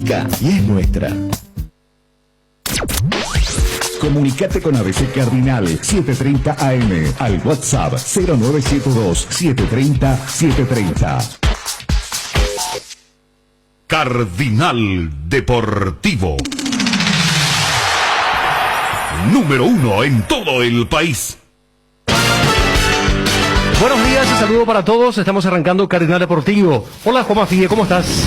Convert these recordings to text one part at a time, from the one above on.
Y es nuestra. Comunicate con ABC Cardinal 7:30 AM al WhatsApp 0972-730-730. Cardinal Deportivo. Número 1 en todo el país. Buenos días y saludo para todos. Estamos arrancando Cardinal Deportivo. Hola, Juan Mafie, ¿cómo estás?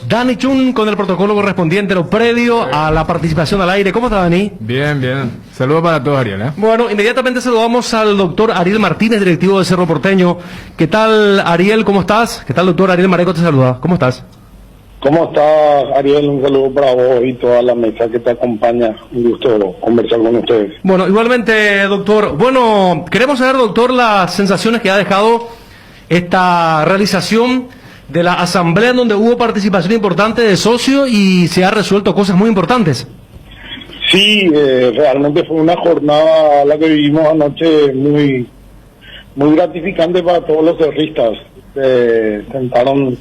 Dani Chun con el protocolo correspondiente, lo previo a la participación al aire. ¿Cómo está, Dani? Bien, bien. Saludos para todos, Ariel, ¿eh? Bueno, inmediatamente saludamos al doctor Ariel Martínez, directivo de Cerro Porteño. ¿Qué tal, Ariel? ¿Cómo estás? ¿Qué tal, doctor? Ariel Mareco te saluda. ¿Cómo estás? ¿Cómo estás, Ariel? Un saludo para vos y toda la mesa que te acompaña. Un gusto conversar con ustedes. Bueno, igualmente, doctor. Bueno, queremos saber, doctor, las sensaciones que ha dejado esta realización de la asamblea en donde hubo participación importante de socios y se ha resuelto cosas muy importantes. Sí, realmente fue una jornada la que vivimos anoche muy gratificante para todos los cerristas. Sentaron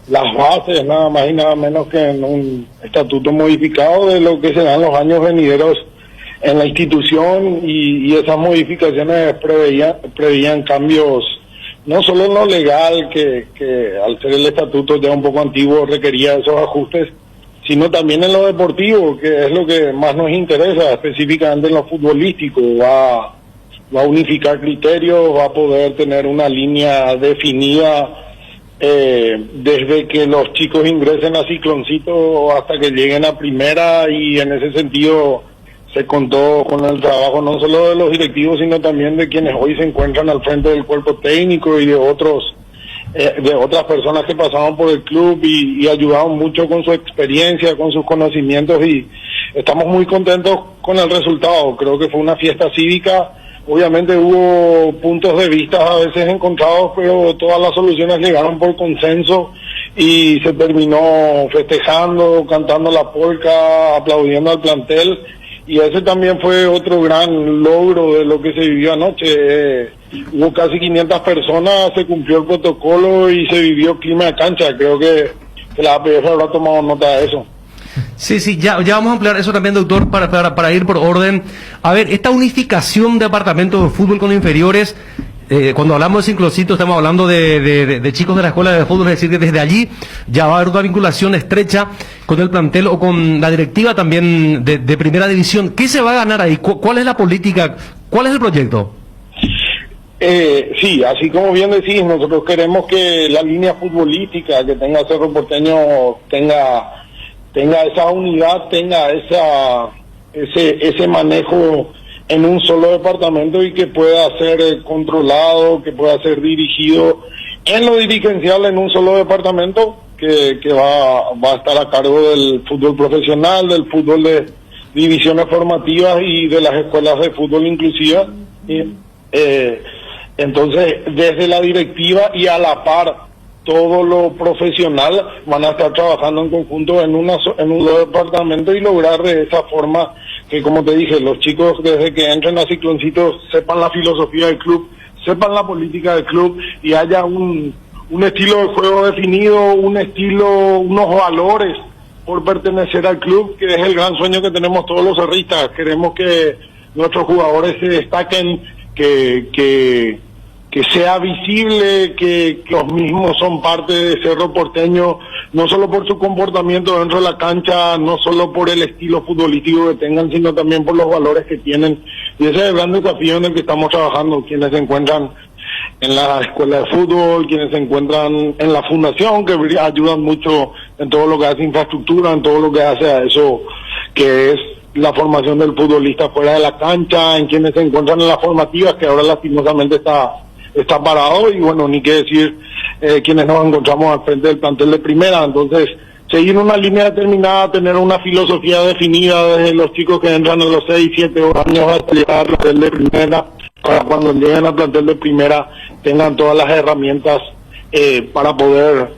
las bases, nada más y nada menos que en un estatuto modificado de lo que serán los años venideros en la institución, y esas modificaciones preveían cambios no solo en lo legal, que al ser el estatuto ya un poco antiguo requería esos ajustes, sino también en lo deportivo, que es lo que más nos interesa, específicamente en lo futbolístico. Va a unificar criterios, va a poder tener una línea definida desde que los chicos ingresen a Cicloncito hasta que lleguen a primera, y en ese sentido se contó con el trabajo no solo de los directivos, sino también de quienes hoy se encuentran al frente del cuerpo técnico y de otras personas que pasaron por el club y ayudaron mucho con su experiencia, con sus conocimientos, y estamos muy contentos con el resultado. Creo que fue una fiesta cívica. Obviamente hubo puntos de vista a veces encontrados, pero todas las soluciones llegaron por consenso y se terminó festejando, cantando la polca, aplaudiendo al plantel. Y ese también fue otro gran logro de lo que se vivió anoche. Hubo casi 500 personas, se cumplió el protocolo y se vivió clima de cancha. Creo que la APF habrá tomado nota de eso. Sí, ya vamos a ampliar eso también, doctor, para ir por orden. A ver, esta unificación de apartamentos de fútbol con inferiores, cuando hablamos de Cicloncito estamos hablando de chicos de la escuela de fútbol, es decir, que desde allí ya va a haber una vinculación estrecha con el plantel o con la directiva también de primera división. ¿Qué se va a ganar ahí? ¿Cuál es la política? ¿Cuál es el proyecto? Sí, así como bien decís, nosotros queremos que la línea futbolística que tenga Cerro Porteño tenga esa unidad, tenga ese manejo en un solo departamento, y que pueda ser controlado, que pueda ser dirigido en lo dirigencial en un solo departamento, que va a estar a cargo del fútbol profesional, del fútbol de divisiones formativas y de las escuelas de fútbol inclusiva. Entonces, desde la directiva y a la par todo lo profesional van a estar trabajando en conjunto en un departamento, y lograr de esa forma que, como te dije, los chicos desde que entren a Cicloncitos sepan la filosofía del club, sepan la política del club, y haya un estilo de juego definido, unos valores por pertenecer al club, que es el gran sueño que tenemos todos los cerristas. Queremos que nuestros jugadores se destaquen, que sea visible que los mismos son parte de Cerro Porteño, no solo por su comportamiento dentro de la cancha, no solo por el estilo futbolístico que tengan, sino también por los valores que tienen. Y ese es el gran desafío en el que estamos trabajando, quienes se encuentran en la escuela de fútbol, quienes se encuentran en la fundación, que ayudan mucho en todo lo que hace infraestructura, en todo lo que hace a eso que es la formación del futbolista fuera de la cancha, en quienes se encuentran en las formativas, que ahora lastimosamente está parado, y bueno, ni qué decir quienes nos encontramos al frente del plantel de primera. Entonces, seguir una línea determinada, tener una filosofía definida desde los chicos que entran a los 6, 7 años hasta llegar al plantel de primera, para cuando lleguen al plantel de primera tengan todas las herramientas para poder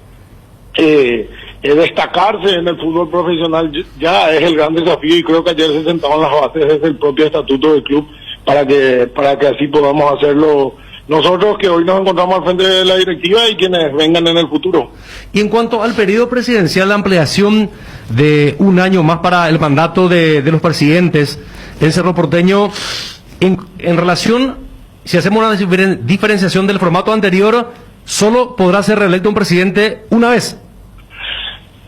destacarse en el fútbol profesional. Ya es el gran desafío, y creo que ayer se sentaban las bases desde el propio estatuto del club para que así podamos hacerlo nosotros que hoy nos encontramos al frente de la directiva y quienes vengan en el futuro. Y en cuanto al periodo presidencial, la ampliación de un año más para el mandato de los presidentes en Cerro Porteño, en relación, si hacemos una diferenciación del formato anterior, solo podrá ser reelecto un presidente una vez.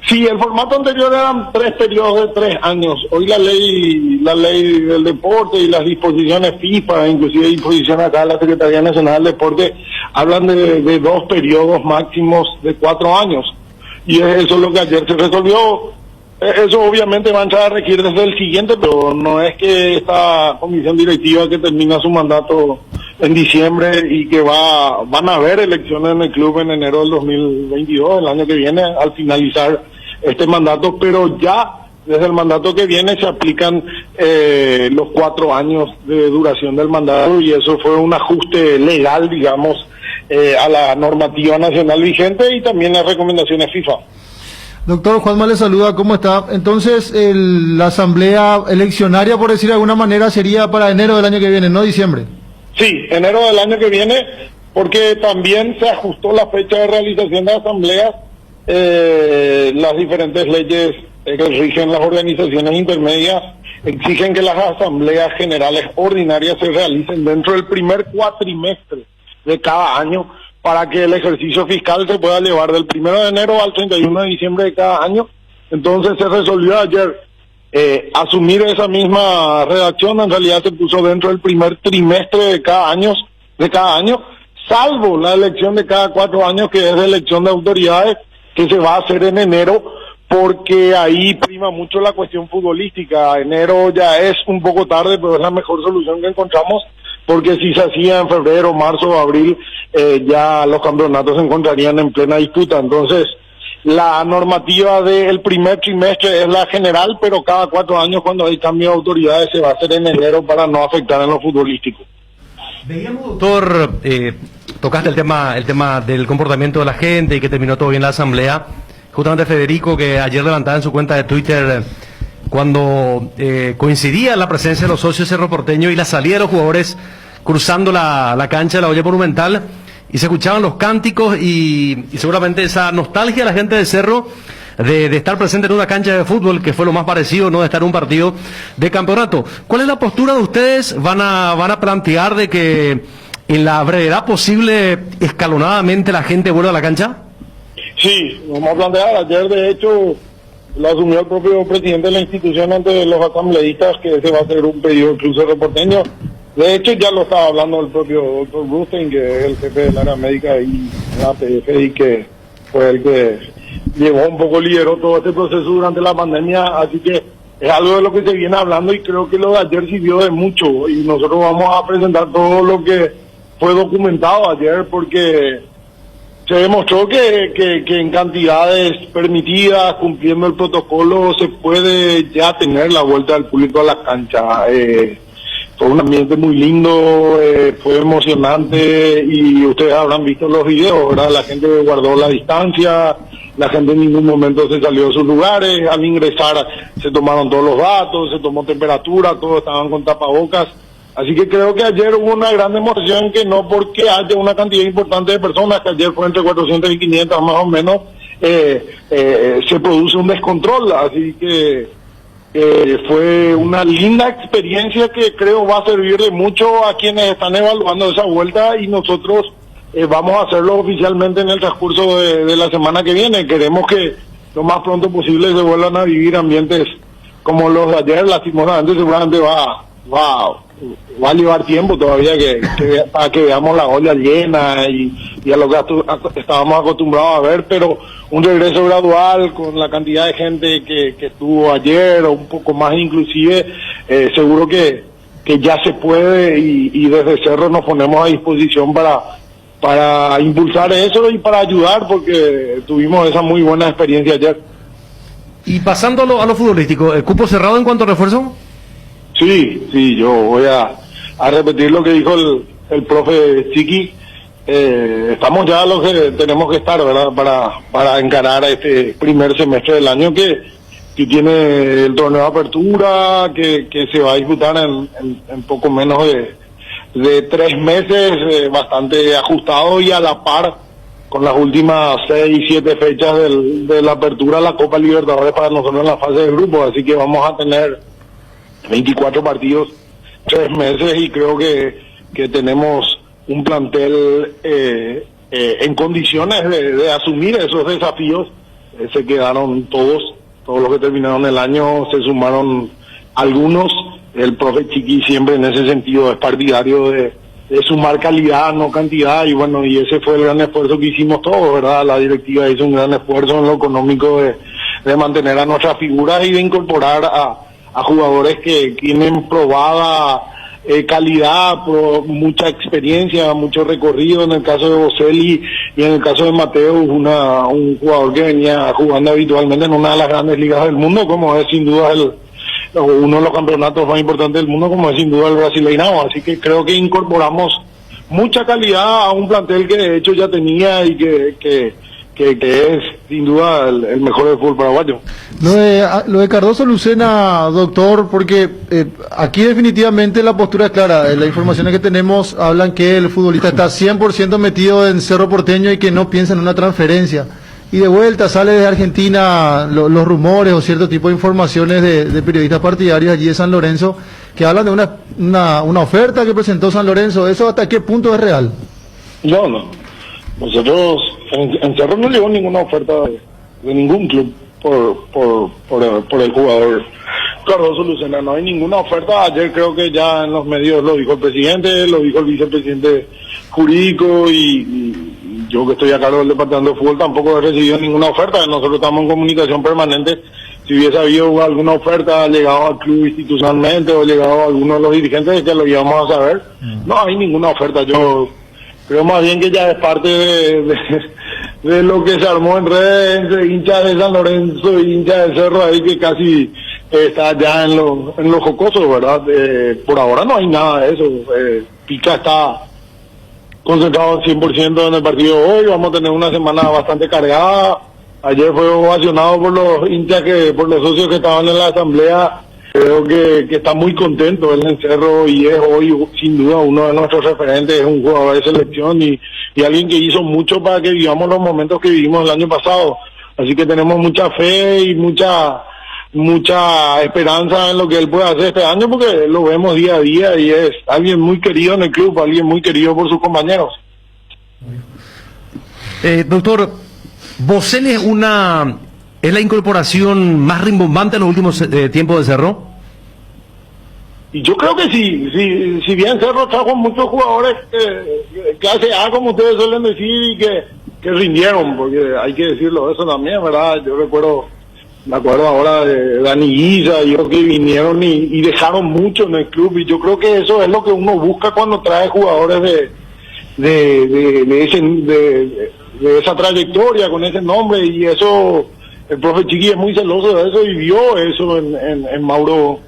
Sí, el formato anterior eran 3 periodos de 3 años. Hoy la ley del deporte y las disposiciones FIFA, inclusive disposiciones acá de la Secretaría Nacional del Deporte, hablan de 2 periodos máximos de 4 años. Y eso es lo que ayer se resolvió. Eso obviamente va a entrar a regir desde el siguiente, pero no es que esta comisión directiva que termina su mandato en diciembre y que van a haber elecciones en el club en enero del 2022, el año que viene, al finalizar este mandato, pero ya desde el mandato que viene se aplican los 4 años de duración del mandato, y eso fue un ajuste legal, digamos, a la normativa nacional vigente y también las recomendaciones FIFA. Doctor Juanma le saluda, ¿cómo está? Entonces, la asamblea eleccionaria, por decir de alguna manera, sería para enero del año que viene, no diciembre. Sí, enero del año que viene, porque también se ajustó la fecha de realización de asambleas. Las diferentes leyes que rigen las organizaciones intermedias exigen que las asambleas generales ordinarias se realicen dentro del primer cuatrimestre de cada año para que el ejercicio fiscal se pueda llevar del 1 de enero al 31 de diciembre de cada año. Entonces se resolvió ayer asumir esa misma redacción. En realidad se puso dentro del primer trimestre de cada año, salvo la elección de cada 4 años, que es la elección de autoridades, que se va a hacer en enero, porque ahí prima mucho la cuestión futbolística. Enero ya es un poco tarde, pero es la mejor solución que encontramos, porque si se hacía en febrero, marzo o abril, ya los campeonatos se encontrarían en plena disputa. Entonces, la normativa del primer trimestre es la general, pero cada 4 años, cuando hay cambio de autoridades, se va a hacer en enero para no afectar en lo futbolístico. Veíamos, doctor, tocaste el tema del comportamiento de la gente y que terminó todo bien la asamblea. Justamente Federico, que ayer levantaba en su cuenta de Twitter, cuando coincidía la presencia de los socios de Cerro Porteño y la salida de los jugadores cruzando la cancha de la olla monumental, y se escuchaban los cánticos y seguramente esa nostalgia de la gente de Cerro de estar presente en una cancha de fútbol, que fue lo más parecido, no de estar en un partido de campeonato. ¿Cuál es la postura de ustedes? ¿Van a plantear de que en la brevedad posible, escalonadamente, la gente vuelva a la cancha? Sí, vamos a plantear. Ayer, de hecho, lo asumió el propio presidente de la institución ante los asambleístas, que ese va a ser un pedido del Club Cerro Porteño. De hecho, ya lo estaba hablando el propio doctor Brustein, que es el jefe del área médica y la APF, y que fue el que llevó un poco, lideró todo este proceso durante la pandemia. Así que es algo de lo que se viene hablando, y creo que lo de ayer sirvió de mucho, y nosotros vamos a presentar todo lo que fue documentado ayer, porque se demostró que en cantidades permitidas, cumpliendo el protocolo, se puede ya tener la vuelta del público a la cancha. Fue un ambiente muy lindo, fue emocionante, y ustedes habrán visto los videos, ¿verdad? La gente guardó la distancia, la gente en ningún momento se salió de sus lugares. Al ingresar se tomaron todos los datos, se tomó temperatura, todos estaban con tapabocas. Así que creo que ayer hubo una gran demostración, que no porque haya una cantidad importante de personas, que ayer fue entre 400 y 500 más o menos, se produce un descontrol. Así que fue una linda experiencia que creo va a servir de mucho a quienes están evaluando esa vuelta, y nosotros vamos a hacerlo oficialmente en el transcurso de la semana que viene. Queremos que lo más pronto posible se vuelvan a vivir ambientes como los de ayer. Lastimosamente seguramente va a llevar tiempo todavía para que veamos la olla llena y a lo que estábamos acostumbrados a ver, pero un regreso gradual con la cantidad de gente que estuvo ayer, o un poco más inclusive, seguro que ya se puede, y desde Cerro nos ponemos a disposición para impulsar eso y para ayudar, porque tuvimos esa muy buena experiencia ayer. Y pasando a lo futbolístico, ¿el cupo cerrado en cuanto a refuerzo? Sí, yo voy a repetir lo que dijo el profe Chiqui. Estamos ya los que tenemos que estar, ¿verdad? Para encarar a este primer semestre del año que tiene el torneo de apertura, que se va a disputar en poco menos de 3 meses, bastante ajustado y a la par con las últimas 6, 7 fechas de la apertura a la Copa Libertadores para nosotros en la fase de grupo, así que vamos a tener 24 partidos, 3 meses, y creo que tenemos un plantel en condiciones de asumir esos desafíos. Se quedaron todos los que terminaron el año, se sumaron algunos. El profe Chiqui siempre en ese sentido es partidario de sumar calidad, no cantidad, y bueno, y ese fue el gran esfuerzo que hicimos todos, ¿verdad? La directiva hizo un gran esfuerzo en lo económico de mantener a nuestras figuras y de incorporar a jugadores que tienen probada calidad, mucha experiencia, mucho recorrido. En el caso de Boselli y en el caso de Mateo, un jugador que venía jugando habitualmente en una de las grandes ligas del mundo, como es sin duda uno de los campeonatos más importantes del mundo, como es sin duda el Brasileirao. Así que creo que incorporamos mucha calidad a un plantel que de hecho ya tenía y que es sin duda el mejor del fútbol paraguayo. Lo de Cardoso Lucena, doctor, porque aquí definitivamente la postura es clara. Las informaciones que tenemos hablan que el futbolista está 100% metido en Cerro Porteño y que no piensa en una transferencia. Y de vuelta sale de Argentina los rumores o cierto tipo de informaciones de periodistas partidarios allí de San Lorenzo que hablan de una oferta que presentó San Lorenzo. ¿Eso hasta qué punto es real? No. Nosotros en Cerro no llegó ninguna oferta de ningún club por el jugador Cardoso Lucena. No hay ninguna oferta. Ayer creo que ya en los medios lo dijo el presidente, lo dijo el vicepresidente jurídico, y yo que estoy a cargo del departamento de fútbol tampoco he recibido ninguna oferta. Nosotros estamos en comunicación permanente. Si hubiese habido alguna oferta, llegado al club institucionalmente o llegado a alguno de los dirigentes, que lo íbamos a saber. No hay ninguna oferta. Yo creo más bien que ya es parte de lo que se armó en redes entre hinchas de San Lorenzo y hinchas de Cerro, ahí que casi está ya en lo jocoso, ¿verdad? Por ahora no hay nada de eso. Pica está concentrado 100% en el partido de hoy. Vamos a tener una semana bastante cargada. Ayer fue ovacionado por los hinchas, por los socios que estaban en la asamblea. Creo que está muy contento él en Cerro y es hoy sin duda uno de nuestros referentes. Es un jugador de selección y alguien que hizo mucho para que vivamos los momentos que vivimos el año pasado. Así que tenemos mucha fe y mucha esperanza en lo que él puede hacer este año, porque lo vemos día a día y es alguien muy querido en el club, alguien muy querido por sus compañeros. Doctor, Boselli es la incorporación más rimbombante en los últimos tiempos de Cerro. Y yo creo que sí, si bien Cerro trajo muchos jugadores clase A, como ustedes suelen decir, y que rindieron, porque hay que decirlo eso también, ¿verdad? Yo me acuerdo ahora de Dani Guisa y otros que vinieron y dejaron mucho en el club, y yo creo que eso es lo que uno busca cuando trae jugadores de esa trayectoria, con ese nombre, y eso, el profe Chiqui es muy celoso de eso y vio eso en Mauro,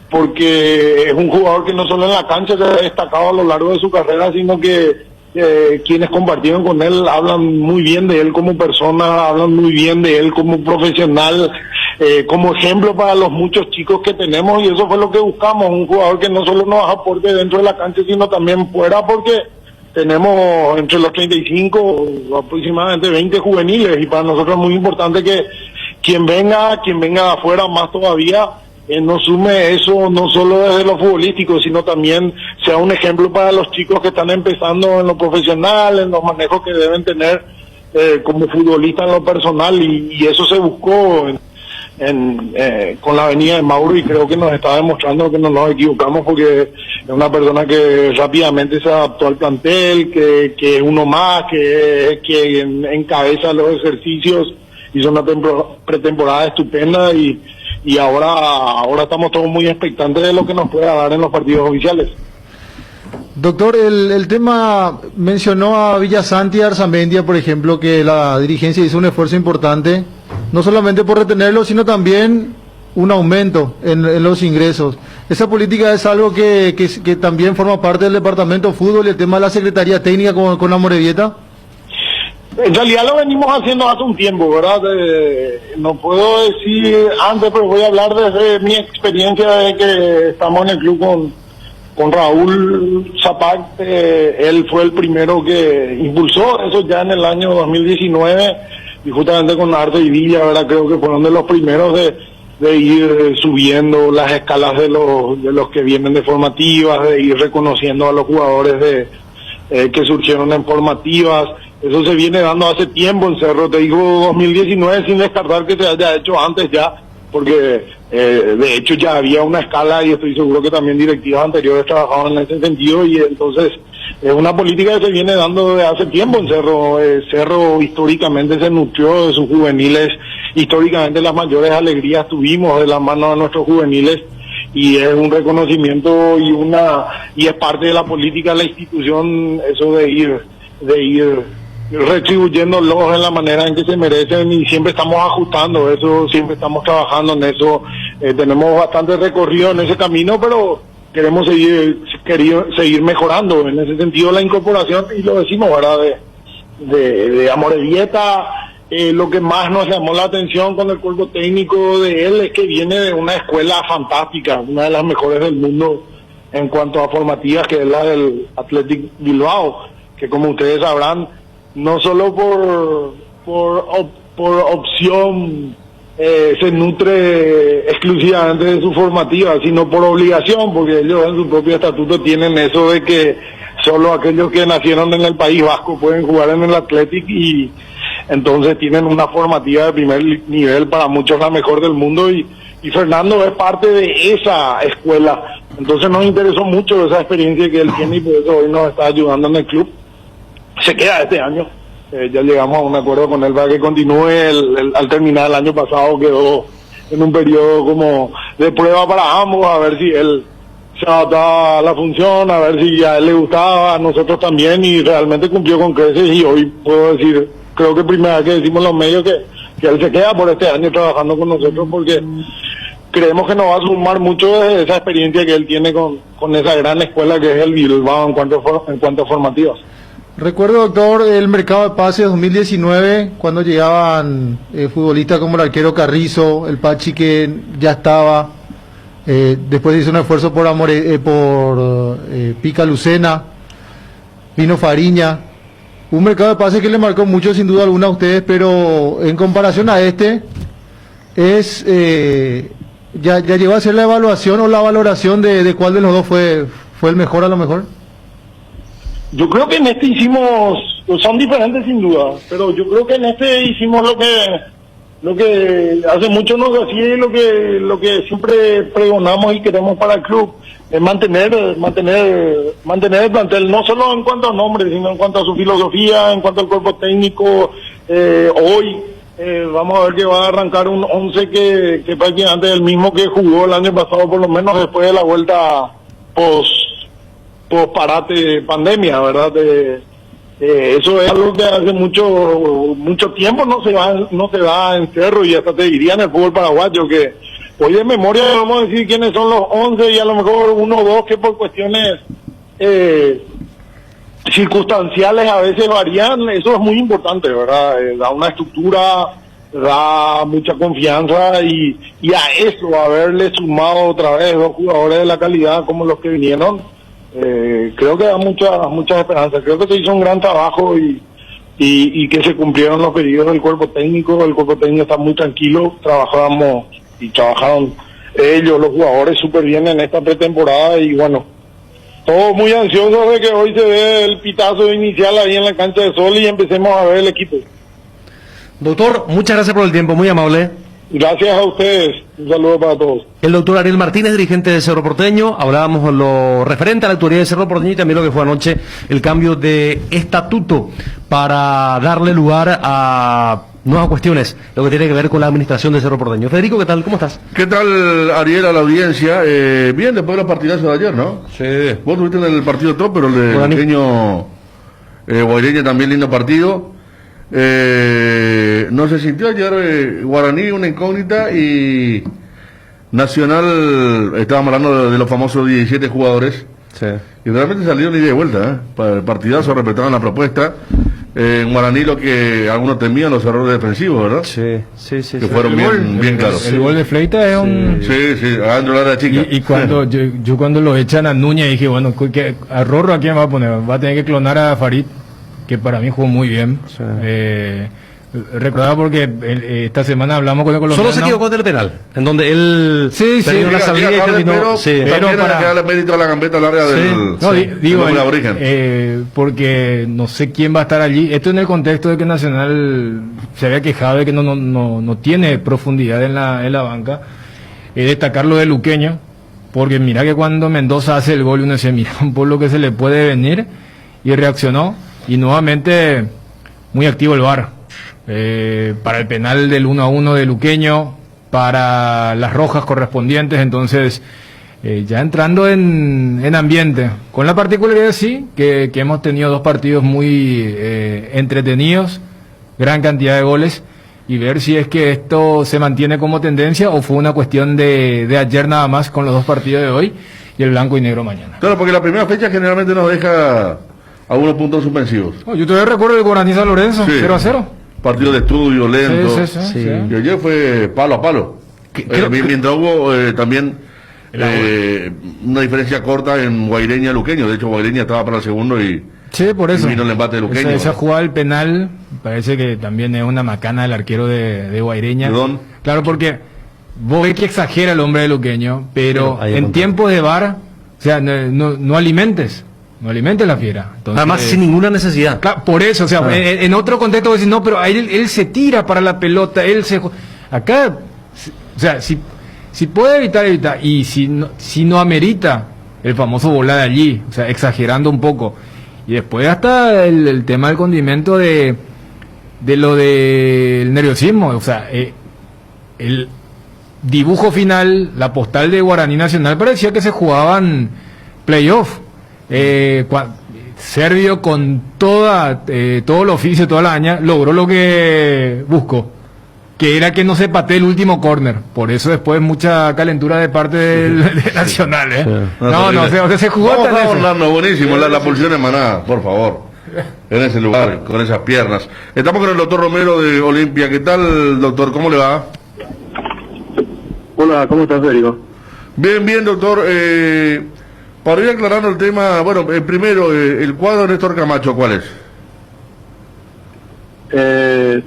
porque es un jugador que no solo en la cancha se ha destacado a lo largo de su carrera, sino que quienes compartieron con él hablan muy bien de él como persona, hablan muy bien de él como profesional, como ejemplo para los muchos chicos que tenemos, y eso fue lo que buscamos, un jugador que no solo nos aporte dentro de la cancha, sino también fuera, porque tenemos entre los 35 aproximadamente 20 juveniles, y para nosotros es muy importante que quien venga de afuera más todavía, no sume eso no solo desde lo futbolístico, sino también sea un ejemplo para los chicos que están empezando en lo profesional, en los manejos que deben tener como futbolista en lo personal, y eso se buscó con la venida de Mauro, y creo que nos está demostrando que no nos equivocamos, porque es una persona que rápidamente se adaptó al plantel, que es uno más, que encabeza los ejercicios, hizo una pretemporada estupenda, y ahora estamos todos muy expectantes de lo que nos pueda dar en los partidos oficiales. Doctor, el tema, mencionó a Villasanti y a Arzamendia, por ejemplo, que la dirigencia hizo un esfuerzo importante, no solamente por retenerlo, sino también un aumento en los ingresos. ¿Esa política es algo que también forma parte del departamento de fútbol y el tema de la secretaría técnica con la Morevieta? En realidad lo venimos haciendo hace un tiempo, ¿verdad? No puedo decir antes, pero voy a hablar desde mi experiencia de que estamos en el club con Raúl Zapac, él fue el primero que impulsó eso ya en el año 2019, y justamente con Arte y Villa, ¿verdad? Creo que fueron de los primeros de ir subiendo las escalas de los que vienen de formativas, de ir reconociendo a los jugadores que surgieron en formativas. Eso se viene dando hace tiempo en Cerro, te digo 2019, sin descartar que se haya hecho antes ya, porque de hecho ya había una escala, y estoy seguro que también directivas anteriores trabajaban en ese sentido, y entonces es una política que se viene dando desde hace tiempo en Cerro. Cerro históricamente se nutrió de sus juveniles, históricamente las mayores alegrías tuvimos de la mano de nuestros juveniles, y es un reconocimiento y es parte de la política de la institución, eso de ir retribuyéndolos en la manera en que se merecen, y siempre estamos ajustando eso, siempre estamos trabajando en eso. Tenemos bastante recorrido en ese camino, pero queremos seguir mejorando en ese sentido la incorporación, y lo decimos, ¿verdad? De Amorebieta. Lo que más nos llamó la atención con el cuerpo técnico de él es que viene de una escuela fantástica, una de las mejores del mundo en cuanto a formativas, que es la del Athletic Bilbao, que como ustedes sabrán, no solo por opción se nutre exclusivamente de su formativa, sino por obligación, porque ellos en su propio estatuto tienen eso de que solo aquellos que nacieron en el País Vasco pueden jugar en el Athletic, y entonces tienen una formativa de primer nivel, para muchos la mejor del mundo, y Fernando es parte de esa escuela. Entonces nos interesó mucho esa experiencia que él tiene, y por eso hoy nos está ayudando en el club. Se queda este año, ya llegamos a un acuerdo con él para que continúe. Al terminar el año pasado quedó en un periodo como de prueba para ambos, a ver si él se adaptaba a la función, a ver si a él le gustaba, a nosotros también, y realmente cumplió con creces, y hoy puedo decir, creo que primera vez que decimos los medios que él se queda por este año trabajando con nosotros, porque creemos que nos va a sumar mucho de esa experiencia que él tiene con esa gran escuela que es el Bilbao en cuanto a formativas. Recuerdo, doctor, el mercado de pases 2019, cuando llegaban futbolistas como el arquero Carrizo, el Pachi que ya estaba, después hizo un esfuerzo por Pica Lucena, vino Fariña, un mercado de pases que le marcó mucho sin duda alguna a ustedes, pero en comparación a este, ya llegó a hacer la evaluación o la valoración de cuál de los dos fue el mejor a lo mejor. Yo creo que en este son diferentes sin duda, pero yo creo que en este hicimos lo que hace mucho nos hacía, y lo que siempre pregonamos y queremos para el club, es mantener el plantel, no solo en cuanto a nombres, sino en cuanto a su filosofía, en cuanto al cuerpo técnico. Hoy vamos a ver que va a arrancar un 11 que prácticamente es el mismo que jugó el año pasado, por lo menos después de la vuelta post parate pandemia, ¿verdad? Eso es algo que hace mucho tiempo no se da en Cerro, y hasta te diría en el fútbol paraguayo, que hoy de memoria vamos a decir quiénes son los 11, y a lo mejor uno o dos que por cuestiones circunstanciales a veces varían. Eso es muy importante, ¿verdad? Da una estructura, da mucha confianza, y a eso haberle sumado otra vez dos jugadores de la calidad como los que vinieron, creo que da muchas esperanzas. Creo que se hizo un gran trabajo, y que se cumplieron los pedidos del cuerpo técnico. El cuerpo técnico está muy tranquilo, trabajaron ellos, los jugadores, súper bien en esta pretemporada, y bueno, todos muy ansiosos de que hoy se dé el pitazo inicial ahí en la cancha de Sol y empecemos a ver el equipo. Doctor, muchas gracias por el tiempo, muy amable. Gracias a ustedes, un saludo para todos. El doctor Ariel Martínez, dirigente de Cerro Porteño. Hablábamos de lo referente a la autoridad de Cerro Porteño, y también lo que fue anoche el cambio de estatuto para darle lugar a nuevas cuestiones, lo que tiene que ver con la administración de Cerro Porteño. Federico, ¿qué tal? ¿Cómo estás? ¿Qué tal, Ariel, a la audiencia? Bien, después de los partidazos de ayer, ¿no? Sí. Vos tuviste en el partido top, pero el de pequeño Guaireña también lindo partido. No se sintió ayer Guaraní una incógnita, y Nacional, estábamos hablando de los famosos 17 jugadores, Sí. y realmente salieron ida y de vuelta, para el partidazo, respetaron la propuesta, en Guaraní lo que algunos temían, los errores defensivos, ¿verdad? Sí. Que fueron bien claros. El gol de Fleita es un... Sí, adentro de la chica. Y cuando yo cuando lo echan a Núñez dije, bueno, a Rorro ¿a quién va a poner? Va a tener que clonar a Farid, que para mí jugó muy bien. Sí. Recordaba porque esta semana hablamos con el colombiano. Solo se equivocó del penal, en donde él perdió la salida y terminó. Pero para darle mérito a la gambeta larga del origen. Porque no sé quién va a estar allí. Esto en el contexto de que Nacional se había quejado de que no tiene profundidad en la banca. Destacar lo de Luqueño, porque mira que cuando Mendoza hace el gol uno dice, mira por lo que se le puede venir, y reaccionó, y nuevamente muy activo el VAR. Para el penal del 1-1 de Luqueño, para las rojas correspondientes, entonces ya entrando en ambiente, con la particularidad sí, que hemos tenido dos partidos muy entretenidos, gran cantidad de goles, y ver si es que esto se mantiene como tendencia o fue una cuestión de ayer nada más con los dos partidos de hoy y el blanco y negro mañana. Claro, porque la primera fecha generalmente nos deja algunos puntos suspensivos. Yo todavía recuerdo el Guaraní San Lorenzo, 0-0. Partido de estudio lento. Sí. Y ayer fue palo a palo. Mientras hubo también una diferencia corta en Guaireña Luqueño. De hecho, Guaireña estaba para el segundo y por eso vino el empate de Luqueño. Esa jugada del penal parece que también es una macana del arquero de Guaireña. ¿Perdón? Claro, porque vos ves que exagera el hombre de Luqueño, pero en tiempos de VAR, o sea, no alimentes. No alimentes la fiera. Entonces, además, sin ninguna necesidad. Claro, por eso, o sea, en otro contexto vos decís, no, pero él se tira para la pelota, acá, o sea, si puede evitar, y si no amerita el famoso bola de allí, o sea, exagerando un poco. Y después hasta el tema del condimento de lo del nerviosismo, o sea, el dibujo final, la postal de Guaraní Nacional parecía que se jugaban playoff. Servio con todo el oficio, toda la haña, logró lo que buscó, que era que no se patee el último córner. Por eso después mucha calentura de parte de Nacional, se jugó. Orlando, buenísimo, la pulsión emanada, por favor, en ese lugar, con esas piernas. Estamos con el doctor Romero de Olimpia. ¿Qué tal, doctor? ¿Cómo le va? Hola, ¿cómo estás, Federico? Bien, doctor. Para ir aclarando el tema, bueno, primero, el cuadro de Néstor Camacho, ¿cuál es?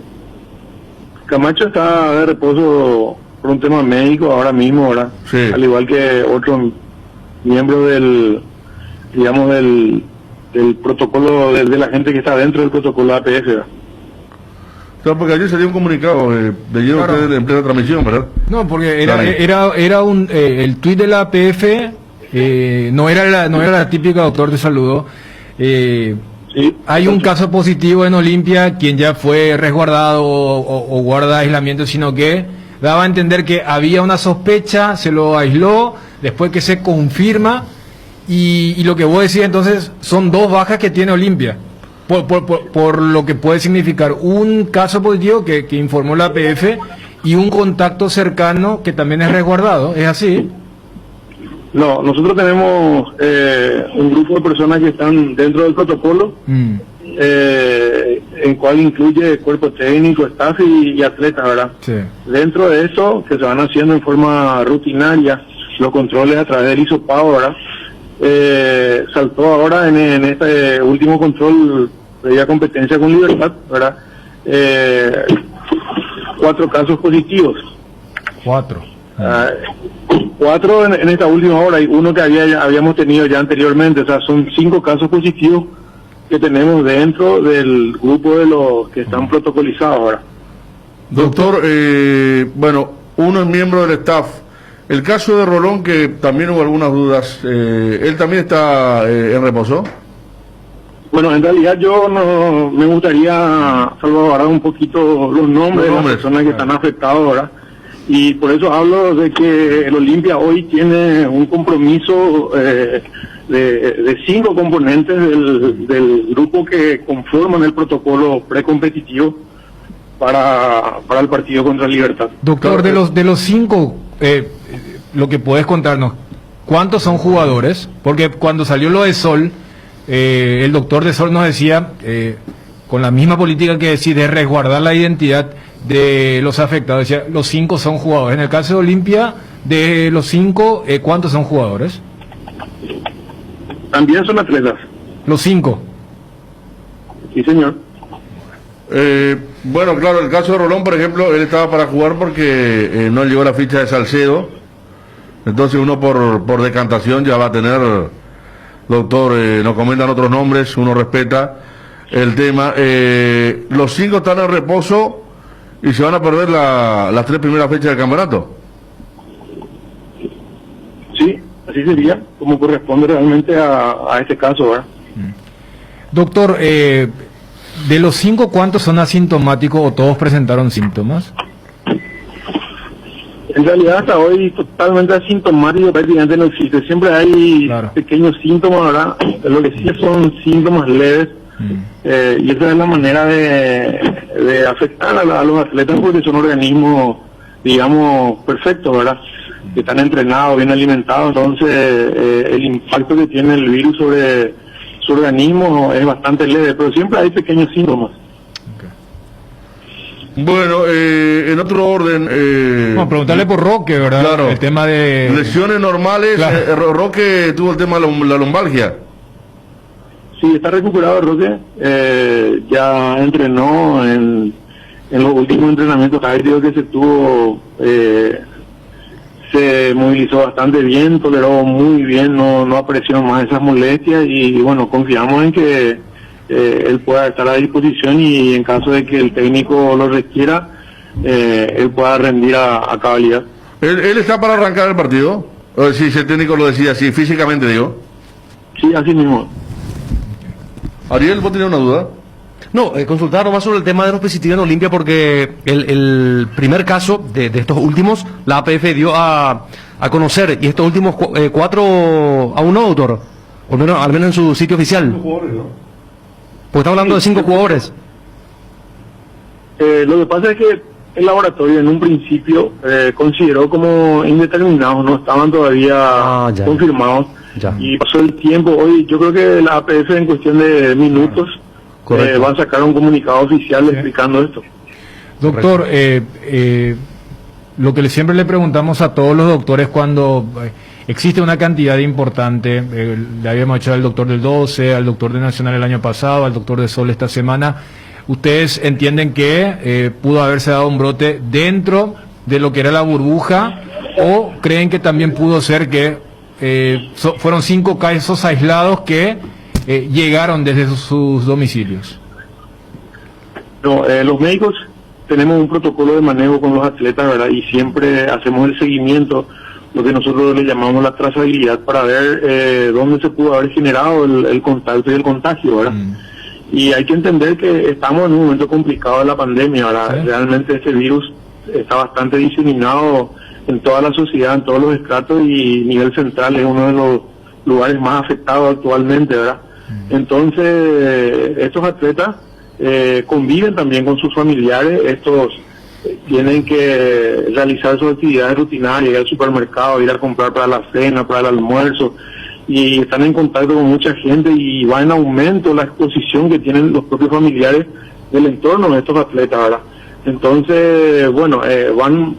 Camacho está de reposo por un tema médico ahora mismo, ¿verdad? Sí. Al igual que otro miembro del protocolo de la gente que está dentro del protocolo APF, ¿verdad? Claro, porque ayer salió un comunicado, leyeron ustedes en plena transmisión, ¿verdad? No, porque era el tuit de la APF. No era la típica doctor te saludó. Sí, hay un caso positivo en Olimpia, quien ya fue resguardado o guarda aislamiento, sino que daba a entender que había una sospecha, se lo aisló, después que se confirma, y lo que vos decís entonces son dos bajas que tiene Olimpia, por lo que puede significar un caso positivo que informó la APF y un contacto cercano que también es resguardado, ¿es así? No, nosotros tenemos un grupo de personas que están dentro del protocolo, en cual incluye cuerpo técnico, staff y atletas, ¿verdad? Sí. Dentro de eso, que se van haciendo en forma rutinaria, los controles a través del hisopado, ¿verdad? Saltó ahora en este último control de competencia con Libertad, ¿verdad? 4 casos positivos. 4. 4 en esta última hora y uno que habíamos tenido ya anteriormente, o sea, son 5 casos positivos que tenemos dentro del grupo de los que están protocolizados ahora. Doctor, bueno, uno es miembro del staff. El caso de Rolón, que también hubo algunas dudas, ¿él también está en reposo? Bueno, en realidad yo no me gustaría salvaguardar un poquito los nombres de las personas que están afectadas ahora. Y por eso hablo de que el Olimpia hoy tiene un compromiso de 5 componentes del grupo que conforman el protocolo precompetitivo para el partido contra Libertad. Doctor, de los 5, lo que puedes contarnos, ¿cuántos son jugadores? Porque cuando salió lo de Sol, el doctor de Sol nos decía con la misma política que decide resguardar la identidad de los afectados. O sea, los 5 son jugadores. En el caso de Olimpia, de los 5, ¿cuántos son jugadores? También son atletas. Los 5. Sí, señor. Bueno, claro, el caso de Rolón, por ejemplo, él estaba para jugar porque no llegó la ficha de Salcedo. Entonces uno por decantación ya va a tener, doctor, nos comentan otros nombres, uno respeta el tema. Los 5 están en reposo y se van a perder las 3 primeras fechas del campeonato. Sí, así sería, como corresponde realmente a este caso, ¿verdad? Doctor, de los 5, ¿cuántos son asintomáticos o todos presentaron síntomas? En realidad hasta hoy totalmente asintomático prácticamente no existe. Siempre hay pequeños síntomas, ¿verdad? Lo que sí son síntomas leves. Y esa es la manera de afectar a los atletas porque son organismos, digamos, perfectos, ¿verdad? Que están entrenados, bien alimentados. Entonces el impacto que tiene el virus sobre su organismo es bastante leve, pero siempre hay pequeños síntomas. Bueno, en otro orden... Vamos a preguntarle por Roque, ¿verdad? Claro. El tema de... Lesiones normales, Claro. Roque tuvo el tema de la lumbalgia. Sí, está recuperado Roque, ya entrenó en los últimos entrenamientos tácticos que se tuvo, se movilizó bastante bien, toleró muy bien, no aparecieron más esas molestias y bueno, confiamos en que él pueda estar a disposición y en caso de que el técnico lo requiera, él pueda rendir a cabalidad. ¿Él está para arrancar el partido? O si el técnico lo decía así, físicamente digo. Sí, así mismo. Ariel, ¿vos tenés una duda? No, consultar nomás sobre el tema de los positivos en Olimpia porque el primer caso de estos últimos, la APF dio a conocer, y estos últimos 4 a 1, doctor, o menos, al menos en su sitio oficial. Pues está hablando de 5 jugadores. Lo que pasa es que el laboratorio en un principio consideró como indeterminados, no estaban todavía confirmados. Ya. Y pasó el tiempo, hoy yo creo que la APF en cuestión de minutos va a sacar un comunicado oficial explicando esto. Doctor, lo que siempre le preguntamos a todos los doctores cuando existe una cantidad importante, le habíamos hecho al doctor del 12, al doctor de Nacional el año pasado, al doctor de Sol esta semana, ¿ustedes entienden que pudo haberse dado un brote dentro de lo que era la burbuja o creen que también pudo ser que fueron 5 casos aislados que llegaron desde sus domicilios? No, los médicos tenemos un protocolo de manejo con los atletas, ¿verdad? Y siempre hacemos el seguimiento, lo que nosotros le llamamos la trazabilidad, para ver dónde se pudo haber generado el contacto y el contagio, ¿verdad? Y hay que entender que estamos en un momento complicado de la pandemia, ¿verdad? ¿Sí? Realmente este virus está bastante diseminado en toda la sociedad, en todos los estratos, y nivel central es uno de los lugares más afectados actualmente, ¿verdad? Entonces, estos atletas conviven también con sus familiares, estos tienen que realizar sus actividades rutinarias, ir al supermercado, ir a comprar para la cena, para el almuerzo, y están en contacto con mucha gente y va en aumento la exposición que tienen los propios familiares del entorno de estos atletas, ¿verdad? Entonces, bueno, van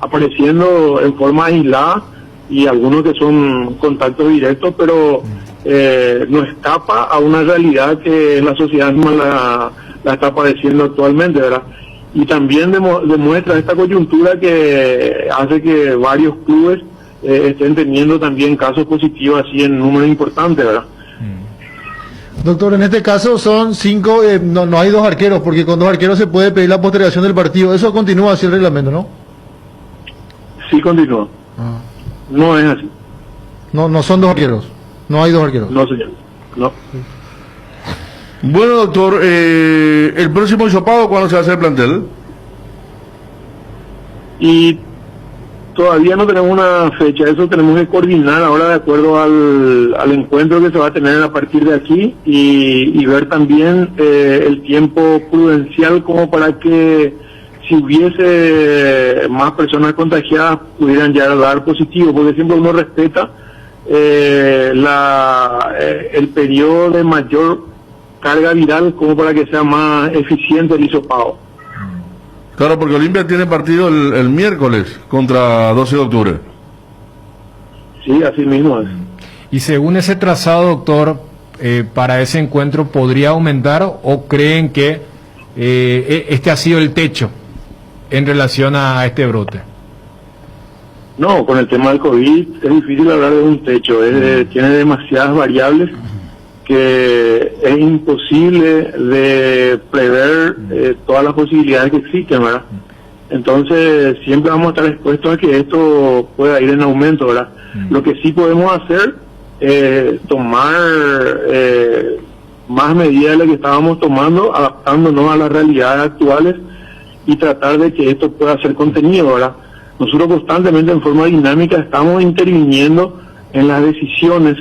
apareciendo en forma aislada y algunos que son contactos directos, pero no escapa a una realidad que la sociedad misma la está padeciendo actualmente, ¿verdad? Y también demuestra esta coyuntura que hace que varios clubes estén teniendo también casos positivos así en número importante, ¿verdad? Doctor, en este caso son 5, no hay 2 arqueros, porque con 2 arqueros se puede pedir la postergación del partido. Eso continúa así el reglamento, ¿no? Sí, continúa. No es así. No son 2 arqueros. No hay 2 arqueros. No, señor. No. Bueno, doctor, el próximo hisopado, ¿cuándo se va a hacer el plantel? Y todavía no tenemos una fecha, eso tenemos que coordinar ahora de acuerdo al encuentro que se va a tener a partir de aquí y ver también el tiempo prudencial como para que si hubiese más personas contagiadas pudieran ya dar positivo, porque siempre uno respeta el periodo de mayor carga viral como para que sea más eficiente el hisopado. Claro, porque Olimpia tiene partido el miércoles contra 12 de octubre. Sí, así mismo es. Y según ese trazado, doctor, para ese encuentro, ¿podría aumentar o creen que este ha sido el techo en relación a este brote? No, con el tema del COVID es difícil hablar de un techo, tiene demasiadas variables que es imposible de prever todas las posibilidades que existen, ¿verdad? Entonces siempre vamos a estar expuestos a que esto pueda ir en aumento, ¿verdad? Lo que sí podemos hacer es tomar más medidas de las que estábamos tomando, adaptándonos a las realidades actuales y tratar de que esto pueda ser contenido, ¿verdad? Nosotros constantemente en forma dinámica estamos interviniendo en las decisiones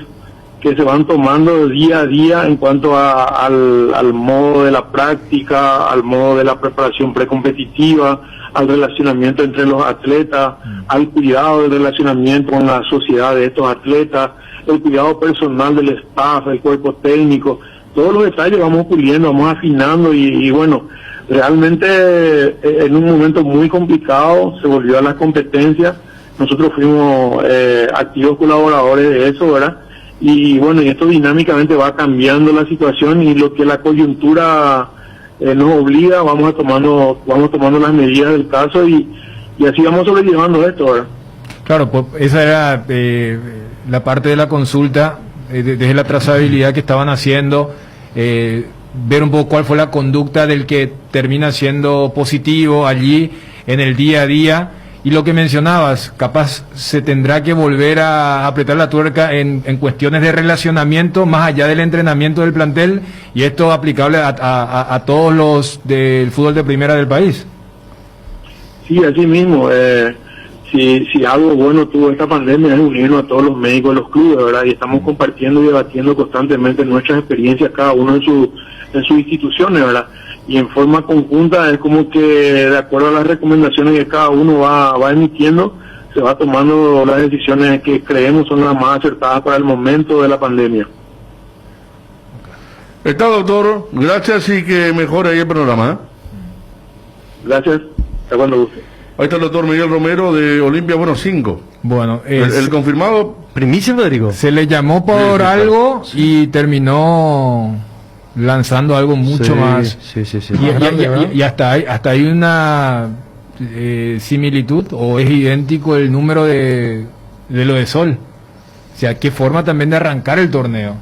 que se van tomando día a día en cuanto al modo de la práctica, al modo de la preparación precompetitiva, al relacionamiento entre los atletas, al cuidado del relacionamiento con la sociedad de estos atletas, el cuidado personal del staff, el cuerpo técnico, todos los detalles vamos puliendo, vamos afinando y bueno, realmente en un momento muy complicado se volvió a las competencias, nosotros fuimos activos colaboradores de eso, ¿verdad? Y bueno, y esto dinámicamente va cambiando la situación y lo que la coyuntura nos obliga, vamos tomando las medidas del caso y así vamos sobrellevando esto, ¿verdad? Claro, pues esa era la parte de la consulta, desde la trazabilidad que estaban haciendo, ver un poco cuál fue la conducta del que termina siendo positivo allí en el día a día. Y lo que mencionabas, capaz se tendrá que volver a apretar la tuerca en cuestiones de relacionamiento, más allá del entrenamiento del plantel, y esto aplicable a todos los del fútbol de primera del país. Sí, así mismo. Si algo bueno tuvo esta pandemia es unirnos a todos los médicos de los clubes, ¿verdad? Y estamos compartiendo y debatiendo constantemente nuestras experiencias, cada uno en sus instituciones, ¿verdad? Y en forma conjunta es como que de acuerdo a las recomendaciones que cada uno va emitiendo, se va tomando las decisiones que creemos son las más acertadas para el momento de la pandemia. Está, doctor, gracias y que mejore ahí el programa, ¿eh? Gracias, hasta cuando guste. Ahí está el doctor Miguel Romero de Olimpia, bueno, 5. Bueno, el confirmado. Primicia, Federico. Se le llamó por algo y terminó lanzando algo mucho más. Sí. Y hasta hay una similitud, o es idéntico el número de lo de Sol. O sea, qué forma también de arrancar el torneo.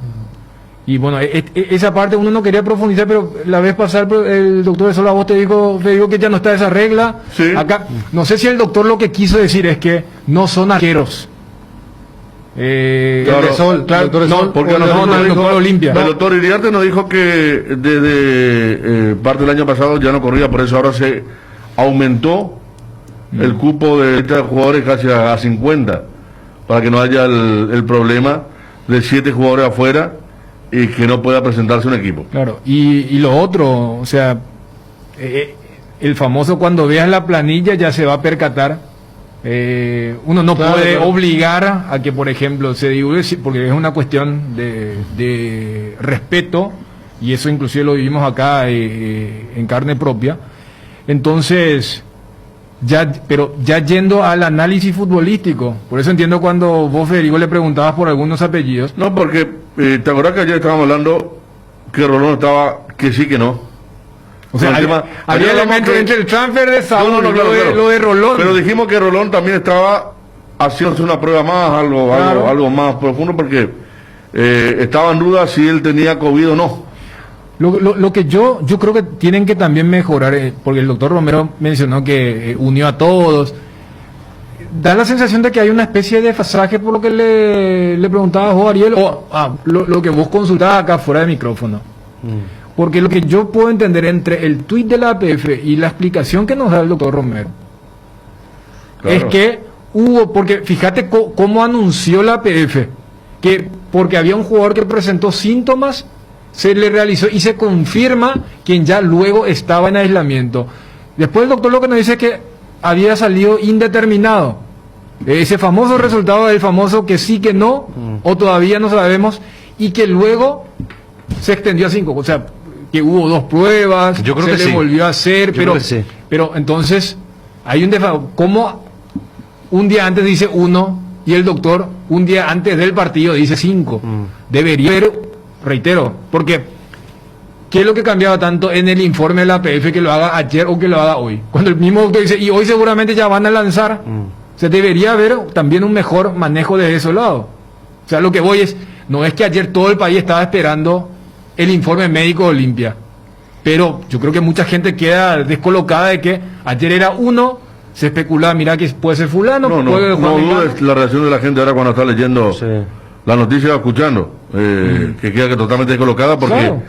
Y bueno, esa parte uno no quería profundizar, pero la vez pasada el doctor de Sol a vos te dijo que ya no está esa regla. Sí. Acá, no sé si el doctor lo que quiso decir es que no son arqueros. Claro, de Sol, claro, doctor de no, Sol, porque o no, el doctor Olimpia. El doctor Iriarte nos dijo que desde parte del año pasado ya no corría, por eso ahora se aumentó el cupo de jugadores casi a 50, para que no haya el problema de 7 jugadores afuera y que no pueda presentarse un equipo. Claro, y lo otro, o sea, el famoso cuando veas la planilla ya se va a percatar. Uno no puede obligar a que, por ejemplo, se divulgue, porque es una cuestión de respeto, y eso inclusive lo vivimos acá en carne propia. Entonces, pero ya yendo al análisis futbolístico, por eso entiendo cuando vos, Federico, le preguntabas por algunos apellidos. No, porque te acordás que ayer estábamos hablando que Rolón estaba, que sí, que no. O sea, había elementos entre el transfer de Saúl y lo de Rolón. Pero dijimos que Rolón también estaba haciéndose una prueba más, algo más profundo, porque estaba en duda si él tenía COVID o no. Lo que yo creo que tienen que también mejorar, porque el doctor Romero mencionó que unió a todos. Da la sensación de que hay una especie de desfasaje por lo que le preguntaba a vos, Ariel, o lo que vos consultabas acá fuera de micrófono. Porque lo que yo puedo entender entre el tuit de la APF y la explicación que nos da el doctor Romero, claro, es que porque fíjate cómo anunció la APF, que porque había un jugador que presentó síntomas, se le realizó y se confirma quien ya luego estaba en aislamiento. Después el doctor lo que nos dice es que había salido indeterminado. Ese famoso resultado del famoso que sí, que no, o todavía no sabemos, y que luego se extendió a 5, o sea, que hubo 2 pruebas, Yo creo se que le sí. volvió a hacer, Yo creo que sí. pero entonces hay un desfavor. ¿Cómo un día antes dice 1 y el doctor un día antes del partido dice 5? Debería haber, reitero, porque ¿qué es lo que cambiaba tanto en el informe de la APF que lo haga ayer o que lo haga hoy? Cuando el mismo doctor dice, y hoy seguramente ya van a lanzar, se debería haber también un mejor manejo de ese lado. O sea, lo que voy es, no es que ayer todo el país estaba esperando el informe médico de Olimpia, pero yo creo que mucha gente queda descolocada de que ayer era 1, se especulaba, mira que puede ser fulano, No puede ser Juan Mengano. dudes la reacción de la gente ahora cuando está leyendo la noticia o escuchando, que queda que totalmente descolocada porque Claro.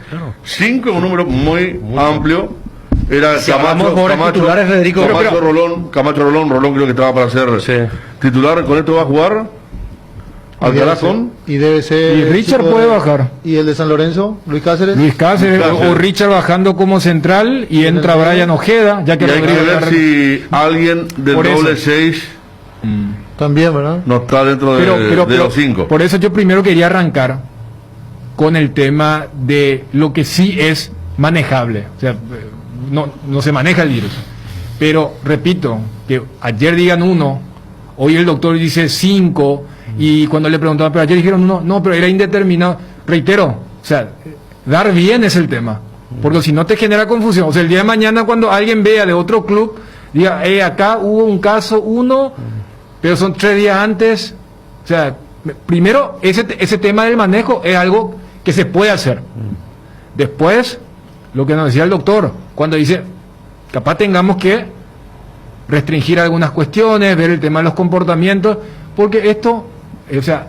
5 es un número muy amplio. Era Si hablamos de jugadores titulares, Federico, Camacho Rolón creo que estaba para ser titular. Con esto va a jugar Alcaraz con Y debe ser. Y el Richard chico puede de- bajar. ¿Y el de San Lorenzo? Luis Cáceres. Luis Cáceres o Richard bajando como central y entra el medio. Brian Ojeda, ya que y hay que Rodrigo ver está- si alguien del Por eso. doble 6 También, ¿verdad? no está dentro de los 5. Por eso yo primero quería arrancar con el tema de lo que sí es manejable. O sea, no se maneja el virus. Pero, repito, que ayer digan 1, hoy el doctor dice 5, y cuando le preguntaban, pero ayer dijeron 1, no, pero era indeterminado. Reitero, o sea, dar bien es el tema. Porque si no te genera confusión. O sea, el día de mañana cuando alguien vea de otro club, diga, acá hubo un caso 1, pero son 3 días antes. O sea, primero, ese tema del manejo es algo que se puede hacer. Después, lo que nos decía el doctor, cuando dice, capaz tengamos que restringir algunas cuestiones, ver el tema de los comportamientos, porque esto, o sea,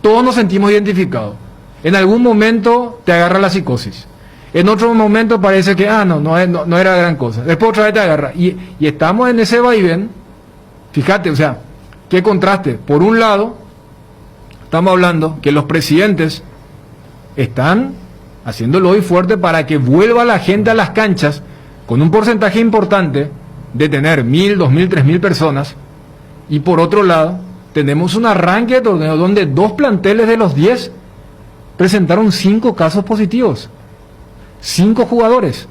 todos nos sentimos identificados. En algún momento te agarra la psicosis. En otro momento parece que, no era gran cosa. Después otra vez te agarra. Y estamos en ese vaivén. Fíjate, o sea, qué contraste. Por un lado, estamos hablando que los presidentes están haciéndolo hoy fuerte para que vuelva la gente a las canchas con un porcentaje importante de tener 1.000, 2.000, 3.000 personas. Y por otro lado, tenemos un arranque de torneo donde 2 planteles de los 10 presentaron 5 casos positivos. 5 jugadores.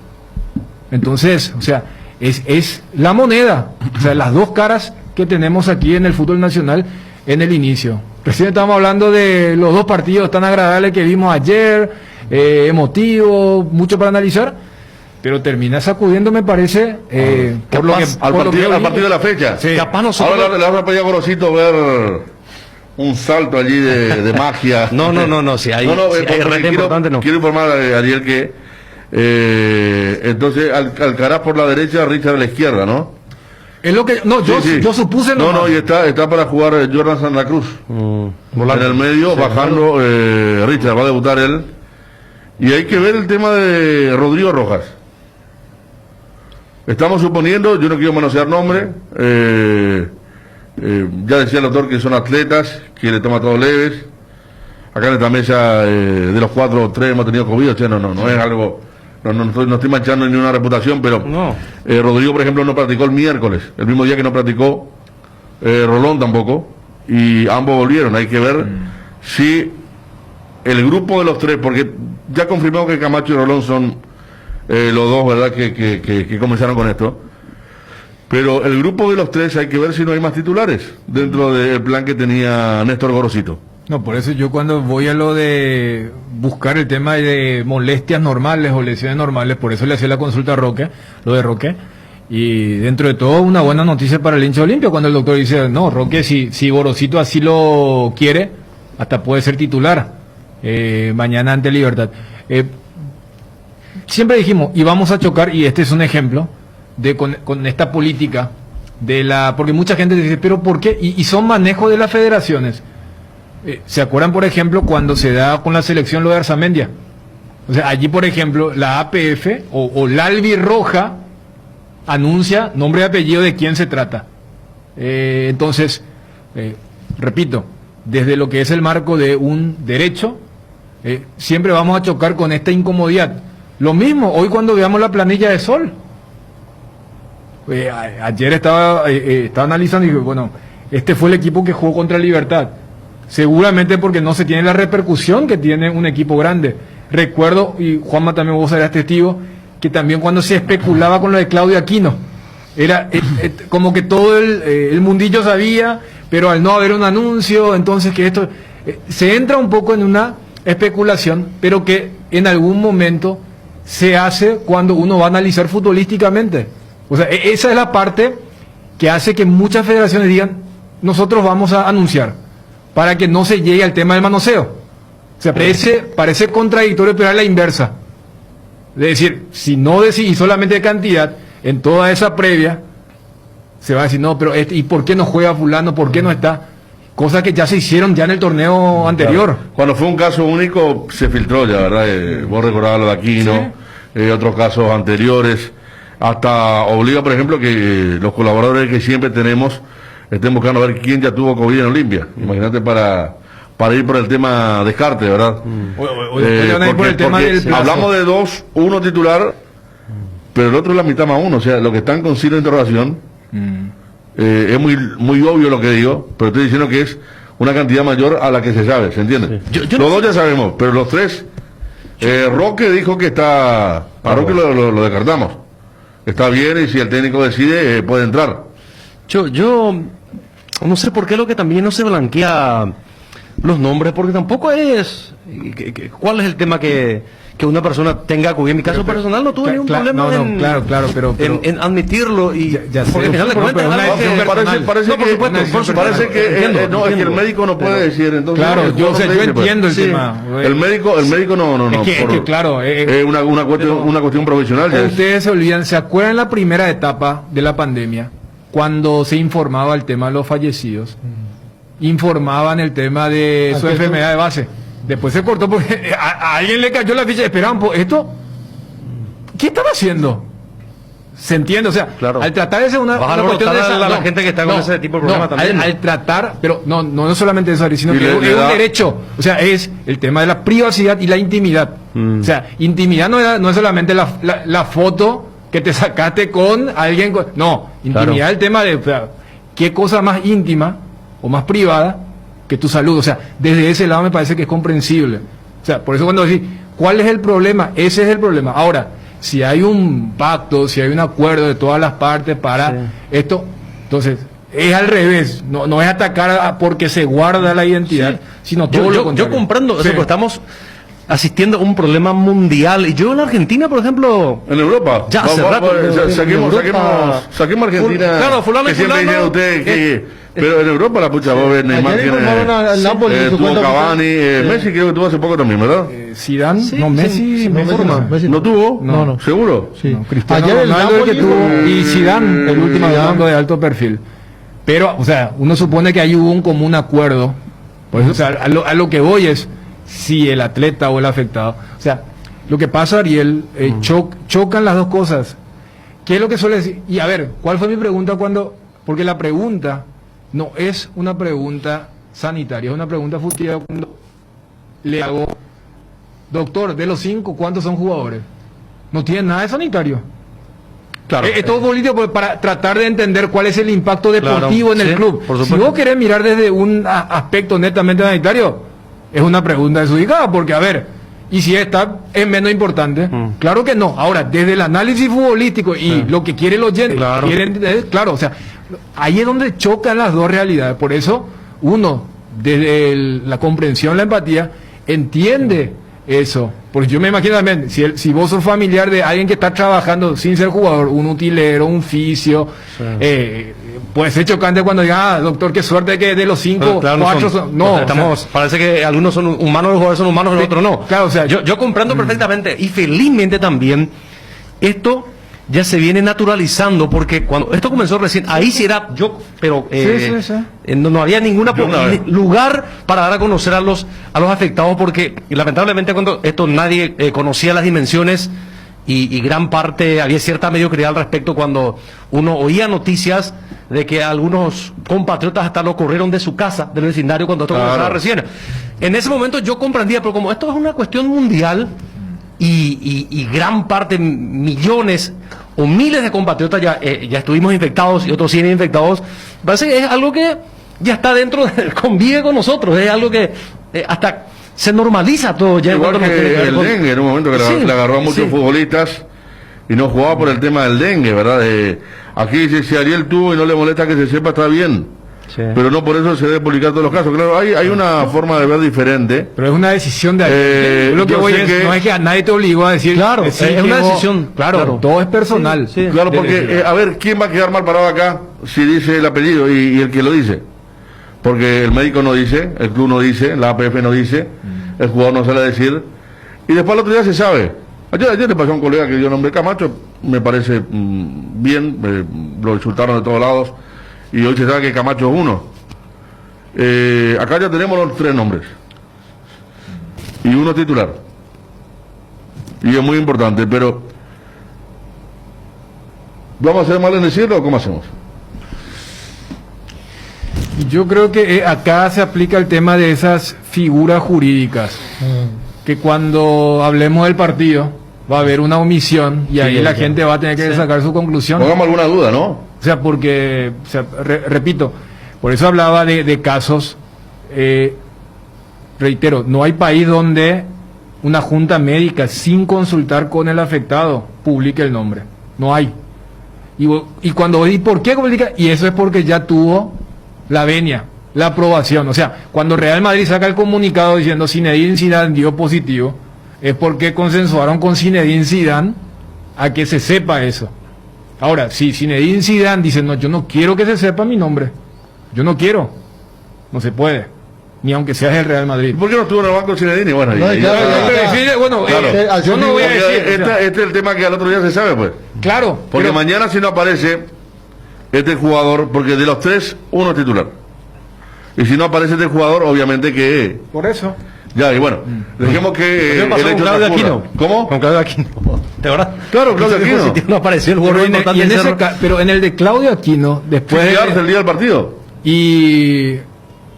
Entonces, o sea, es la moneda, o sea, las 2 caras que tenemos aquí en el fútbol nacional en el inicio. Recién estábamos hablando de los 2 partidos tan agradables que vimos ayer, emotivo, mucho para analizar, pero termina sacudiendo, me parece, por lo que al partido de la fecha. Sí. Capaz nosotros... Ahora le habrá pedido a Gorosito ver un salto allí de magia. No, si hay, si hay red importante, no. Quiero informar a Ariel que entonces Alcaraz por la derecha, Richard a la izquierda, ¿no? es lo que yo supuse No, y está para jugar Jordan Santa Cruz. En el medio, bajando Richard, va a debutar él. Y hay que ver el tema de Rodrigo Rojas. Estamos suponiendo, yo no quiero manosear nombre, ya decía el doctor que son atletas, que le toman todos leves. Acá en esta mesa, de los 4 3 hemos tenido COVID, o sea, no es algo, no estoy manchando ni una reputación, pero No. Rodrigo, por ejemplo, no practicó el miércoles, el mismo día que no practicó Rolón tampoco, y ambos volvieron. Hay que ver si el grupo de los 3, porque ya confirmamos que Camacho y Rolón son los 2, ¿verdad?, que comenzaron con esto. Pero el grupo de los 3 hay que ver si no hay más titulares dentro del plan que tenía Néstor Gorosito. No, por eso yo cuando voy a lo de buscar el tema de molestias normales o lesiones normales, por eso le hacía la consulta a Roque, lo de Roque, y dentro de todo una buena noticia para el hincha Olimpia cuando el doctor dice, no, Roque, si Gorosito así lo quiere, hasta puede ser titular mañana ante Libertad. Siempre dijimos, y vamos a chocar, y este es un ejemplo, con esta política, porque mucha gente dice, pero ¿por qué? Y son manejos de las federaciones. ¿Se acuerdan, por ejemplo, cuando se da con la selección lo de Arzamendia? O sea, allí, por ejemplo, la APF o la Albirroja anuncia nombre y apellido de quién se trata. Entonces, repito, desde lo que es el marco de un derecho, siempre vamos a chocar con esta incomodidad. Lo mismo hoy cuando veamos la planilla de Sol. Ayer estaba analizando y dije, bueno, este fue el equipo que jugó contra Libertad. Seguramente porque no se tiene la repercusión que tiene un equipo grande. Recuerdo, y Juanma también vos serás testigo, que también cuando se especulaba con lo de Claudio Aquino, era como que todo el mundillo sabía, pero al no haber un anuncio, entonces que esto... se entra un poco en una especulación, pero que en algún momento se hace cuando uno va a analizar futbolísticamente. O sea, esa es la parte que hace que muchas federaciones digan, nosotros vamos a anunciar, para que no se llegue al tema del manoseo. O sea, parece contradictorio, pero es la inversa. Es decir, si no decís solamente de cantidad, en toda esa previa, se va a decir, no, pero ¿y por qué no juega fulano? ¿Por qué no está? Cosas que ya se hicieron ya en el torneo anterior. Claro. Cuando fue un caso único, se filtró ya, ¿verdad? Vos recordabas lo de Aquino, otros casos anteriores. Hasta obliga, por ejemplo, que los colaboradores que siempre tenemos estén buscando a ver quién ya tuvo COVID en Olimpia. Imagínate para ir por el tema descarte, ¿verdad? Hablamos de dos, uno titular, pero el otro es la mitad más uno. O sea, los que están con signo de interrogación, es muy obvio lo que digo, pero estoy diciendo que es una cantidad mayor a la que se sabe, ¿se entiende? Sí. Los dos ya sabemos, pero los tres, Roque dijo que está, a Roque lo descartamos. Está bien y si el técnico decide, puede entrar. Yo no sé por qué lo que también no se blanquea los nombres, porque tampoco es... ¿Cuál es el tema que una persona tenga COVID? En mi caso personal no tuve ningún problema en admitirlo y... Ya sé, porque al final de cuentas, parece que el médico no puede decir. Entonces, claro, yo entiendo el tema. El médico no. Es que claro, es una cuestión profesional. Ustedes se olvidan, ¿se acuerdan la primera etapa de la pandemia? Cuando se informaba el tema de los fallecidos, informaban el tema de su enfermedad de base. Después se cortó porque a alguien le cayó la ficha. Esperaban, ¿esto? ¿Qué están haciendo? ¿Se entiende? O sea, claro. Al tratar de ser una cuestión de la gente que está con ese tipo de problema también. Al tratar, pero no solamente eso, sino que es un derecho. O sea, es el tema de la privacidad y la intimidad. O sea, intimidad no es solamente la foto que te sacaste con alguien. No, intimidad, claro. El tema de, o sea, qué cosa más íntima o más privada que tu salud. O sea, desde ese lado me parece que es comprensible. O sea, por eso cuando decís, ¿cuál es el problema? Ese es el problema. Ahora, si hay un pacto, si hay un acuerdo de todas las partes para esto, entonces es al revés. No es atacar porque se guarda la identidad, sino todo lo contrario. Yo comprendo eso, pero estamos asistiendo a un problema mundial. Y yo en Argentina, por ejemplo... En Europa. Ya hace rato. Saquemos Argentina. Claro, fulano que siempre dicen ustedes que... Pero en Europa la pucha, vos ves Neymar tiene... tuvo Cavani, Messi creo que tuvo hace poco también, ¿verdad? Zidane, Messi ¿No tuvo? No. ¿Seguro? Sí. No, Cristiano Ayer Ronaldo que tuvo, y Zidane, el último hablando de alto perfil. Pero, o sea, uno supone que ahí hubo un común acuerdo. Por eso, o sea, a lo que voy es si el atleta o el afectado. O sea, lo que pasa, Ariel, chocan las dos cosas. ¿Qué es lo que suele decir? Y a ver, ¿cuál fue mi pregunta cuando...? Porque la pregunta no es una pregunta sanitaria, es una pregunta furtiva cuando le hago, doctor, de los 5, ¿cuántos son jugadores? No tienen nada de sanitario. Claro. Es todo político para tratar de entender cuál es el impacto deportivo en el club. Si vos querés mirar desde un aspecto netamente sanitario, es una pregunta desubicada, porque a ver, y si esta es menos importante, claro que no. Ahora, desde el análisis futbolístico y lo que quiere el oyente, claro, o sea, ahí es donde chocan las dos realidades. Por eso, uno, desde la comprensión, la empatía, entiende eso. Porque yo me imagino también, si vos sos familiar de alguien que está trabajando sin ser jugador, un utilero, un fisio, puede ser chocante cuando diga, doctor, qué suerte que de los 5, 4 son... No, parece que algunos son humanos, los jugadores son humanos, los otros no. Claro, o sea, yo comprendo perfectamente, y felizmente también, esto ya se viene naturalizando, porque cuando esto comenzó recién, ahí sí era no había ningún lugar para dar a conocer a los afectados, porque lamentablemente cuando esto nadie conocía las dimensiones y gran parte, había cierta mediocridad al respecto cuando uno oía noticias de que algunos compatriotas hasta lo corrieron de su casa, del vecindario, cuando esto comenzaba recién. En ese momento yo comprendía, pero como esto es una cuestión mundial, y gran parte, millones o miles de compatriotas ya estuvimos infectados y otros siguen infectados, parece que es algo que ya está dentro, convive con nosotros, es algo que hasta se normaliza todo. Ya Igual cuando no tiene que ver el con- dengue, en un momento que Sí, le agarró a muchos sí. futbolistas y no jugaba por el tema del dengue, ¿verdad? Aquí dice, si Ariel tuvo y no le molesta que se sepa, está bien. Sí. Pero no por eso se debe publicar todos los casos. Claro, hay una forma de ver diferente. Pero es una decisión de alguien. Lo que yo voy sé es, que- no es que a nadie te obligó a decir. Claro, decir es que una vos- decisión, Claro, claro. todo es personal. Sí, sí. Claro, porque, a ver, ¿quién va a quedar mal parado acá si dice el apellido y el que lo dice? Porque el médico no dice, el club no dice, la APF no dice, el jugador no sale a decir, y después al otro día se sabe. Ayer le pasó a un colega que dio nombre Camacho, me parece bien, lo insultaron de todos lados, y hoy se sabe que Camacho es uno. Acá ya tenemos los 3 nombres, y uno titular, y es muy importante, pero ¿vamos a hacer mal en decirlo o cómo hacemos? Yo creo que acá se aplica el tema de esas figuras jurídicas. Que cuando hablemos del partido va a haber una omisión y ahí la gente va a tener que sacar su conclusión. Pongamos alguna duda, ¿no? O sea, porque, o sea, repito, por eso hablaba de casos, reitero, no hay país donde una junta médica sin consultar con el afectado publique el nombre. No hay. Y cuando ¿y por qué publica? Y eso es porque ya tuvo la venia, la aprobación. O sea, cuando Real Madrid saca el comunicado diciendo Zinedine Zidane dio positivo, es porque consensuaron con Zinedine Zidane a que se sepa eso. Ahora, si Zinedine Zidane dice, no, yo no quiero que se sepa mi nombre, yo no quiero, no se puede, ni aunque seas el Real Madrid. ¿Por qué no estuvo en el banco Zinedine? Bueno, No, y- claro, y- ya, Sí, bueno, Claro. yo no voy a porque decir, o sea, este es el tema que al otro día se sabe, pues. claro, Porque pero- mañana si no aparece este jugador, porque de los 3, uno es titular. Y si no aparece este jugador, obviamente que... por eso. Ya, y bueno, dejemos que ¿Qué pasó el con hecho Claudio transcurra. Aquino? ¿Cómo? Con Claudio Aquino. ¿De verdad? Claro, Claudio Ese Aquino. positivo no apareció el jugador Pero importante del Cerro. pero en el de Claudio Aquino, después Chequearse el día del partido. y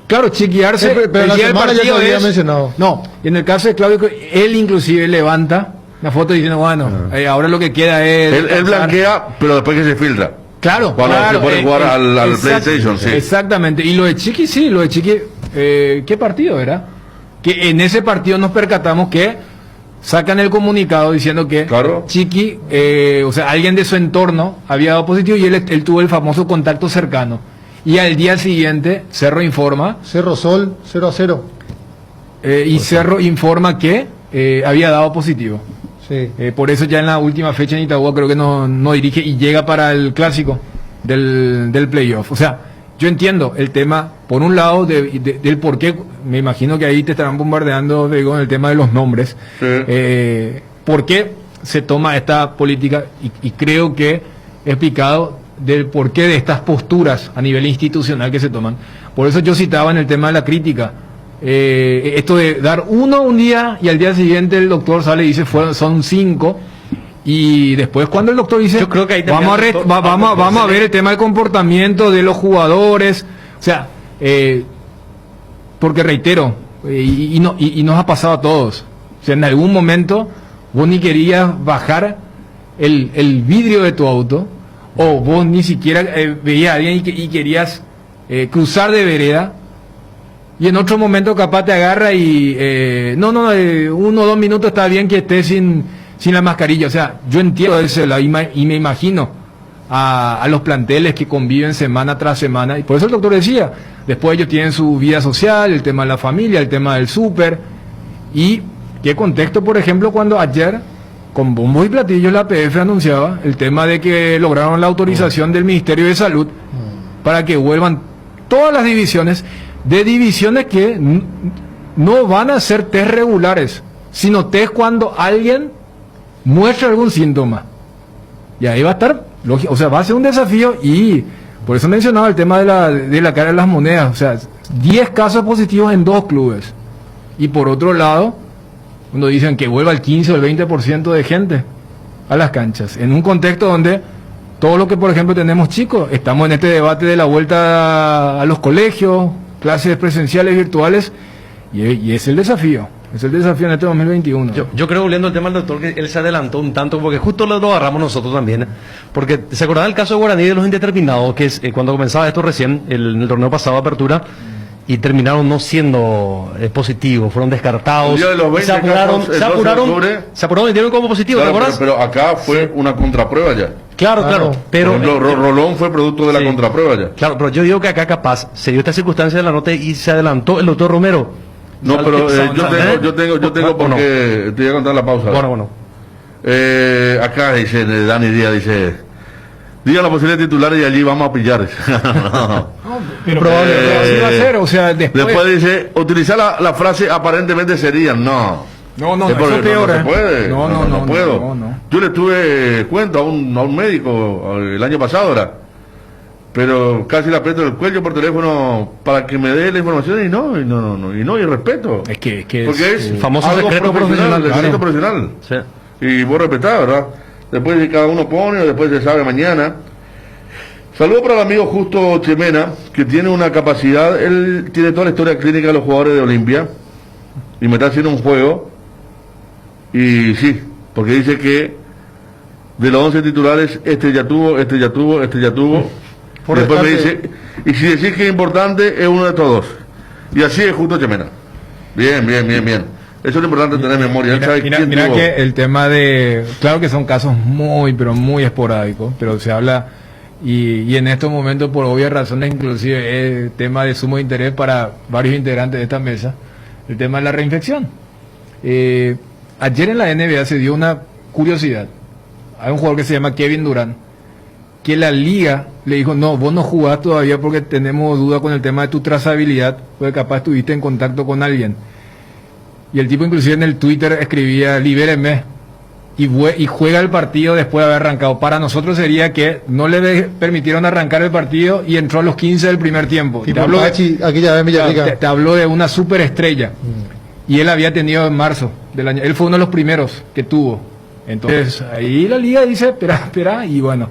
claro, chequearse Pero el la día del semana ya partido lo había es- mencionado. No, en el caso de Claudio, él inclusive levanta una foto diciendo, bueno, ahora lo que queda es... Él descansar. blanquea, pero después que se filtra. Claro, Cuando claro, se pone a jugar al PlayStation, sí. Exactamente. Y lo de Chiqui, sí, lo de Chiqui, ¿qué partido era? Que en ese partido nos percatamos que sacan el comunicado diciendo que Claro. Chiqui, o sea, alguien de su entorno había dado positivo y él tuvo el famoso contacto cercano. Y al día siguiente, Cerro informa, Cerro Sol, 0-0. y Cerro informa que había dado positivo. Sí. Por eso ya en la última fecha en Itagua creo que no dirige y llega para el clásico del playoff. O sea, yo entiendo el tema, por un lado, del por qué, me imagino que ahí te estarán bombardeando, digo, en el tema de los nombres. Sí. ¿Por qué se toma esta política? Y creo que he explicado del porqué de estas posturas a nivel institucional que se toman. Por eso yo citaba en el tema de la crítica. Esto de dar uno un día y al día siguiente el doctor sale y dice son 5 y después cuando el doctor dice Yo creo que ahí también vamos a, el doctor- vamos a ver el tema del comportamiento de los jugadores, o sea, porque reitero, y nos ha pasado a todos, o sea, en algún momento vos ni querías bajar el vidrio de tu auto o vos ni siquiera veías a alguien y querías cruzar de vereda. Y en otro momento capaz te agarra y 1 o 2 minutos está bien que estés sin la mascarilla. O sea, yo entiendo eso y me imagino a los planteles que conviven semana tras semana. Y por eso el doctor decía, después ellos tienen su vida social, el tema de la familia, el tema del súper. Y qué contexto, por ejemplo, cuando ayer, con bombos y platillos, la APF anunciaba el tema de que lograron la autorización del Ministerio de Salud para que vuelvan todas las divisiones que no van a ser test regulares, sino test cuando alguien muestra algún síntoma. Y ahí va a estar, o sea, va a ser un desafío y por eso mencionaba el tema de la cara de las monedas, o sea, 10 casos positivos en 2 clubes. Y por otro lado, cuando dicen que vuelva el 15 o el 20% de gente a las canchas, en un contexto donde todo lo que, por ejemplo, tenemos chicos, estamos en este debate de la vuelta a los colegios, clases presenciales, virtuales, y es el desafío. Es el desafío en este 2021. Yo creo, volviendo al tema del doctor, que él se adelantó un tanto, porque justo lo agarramos nosotros también. Porque se acordaba el caso de Guaraní de los indeterminados, que es cuando comenzaba esto recién, en el torneo pasado de apertura, y terminaron no siendo positivos, fueron descartados. El día de los 20 se apuraron, casos, el 12 de octubre. se apuraron y dieron como positivo, Claro, ¿te acuerdas? pero acá fue una contraprueba ya. Claro, pero Por ejemplo, Rolón fue producto de la contraprueba ya. claro, pero yo digo que acá capaz se dio esta circunstancia de la nota y se adelantó el doctor Romero. No, pero yo tengo porque te voy a contar la pausa. Bueno. Acá dice Dani Díaz, dice, diga la posibilidad de titulares y allí vamos a pillar. Pero probablemente así va a ser, o sea, Después dice, utilizar la frase aparentemente serían, no. No, Es porque eso es peor, no se puede. No puedo. no. Yo le tuve cuento a un médico el año pasado, ¿verdad? Pero casi le aprieto el cuello por teléfono para que me dé la información y respeto. Es que Porque es el famoso algo secreto profesional, profesional, secreto claro. profesional. Sí. Y vos respetás, ¿verdad? Después cada uno pone, o después se sabe mañana. Saludo para el amigo Justo Chemena, que tiene una capacidad, él tiene toda la historia clínica de los jugadores de Olimpia, y me está haciendo un juego, y sí, porque dice que de los 11 titulares, este ya tuvo. Después me dice, y si decís que es importante, es uno de estos dos. Y así es Justo Chemena. Bien. Eso es lo importante, tener memoria. Él sabe quién Mira tuvo. que el tema de... Claro que son casos muy, pero muy esporádicos, pero se habla... Y en estos momentos, por obvias razones, inclusive es tema de sumo interés para varios integrantes de esta mesa, el tema de la reinfección. Ayer en la NBA se dio una curiosidad. Hay un jugador que se llama Kevin Durant, que la liga le dijo, no, vos no jugás todavía porque tenemos duda con el tema de tu trazabilidad, porque capaz estuviste en contacto con alguien. Y el tipo inclusive en el Twitter escribía, libérenme, y juega el partido después de haber arrancado. Para nosotros sería que no le permitieron arrancar el partido y entró a los 15 del primer tiempo. Tipo Pachi, aquí ya ven Villarrica. Te habló de una superestrella. Y él había tenido en marzo del año. Él fue uno de los primeros que tuvo. Entonces, ahí la liga dice, espera, y bueno,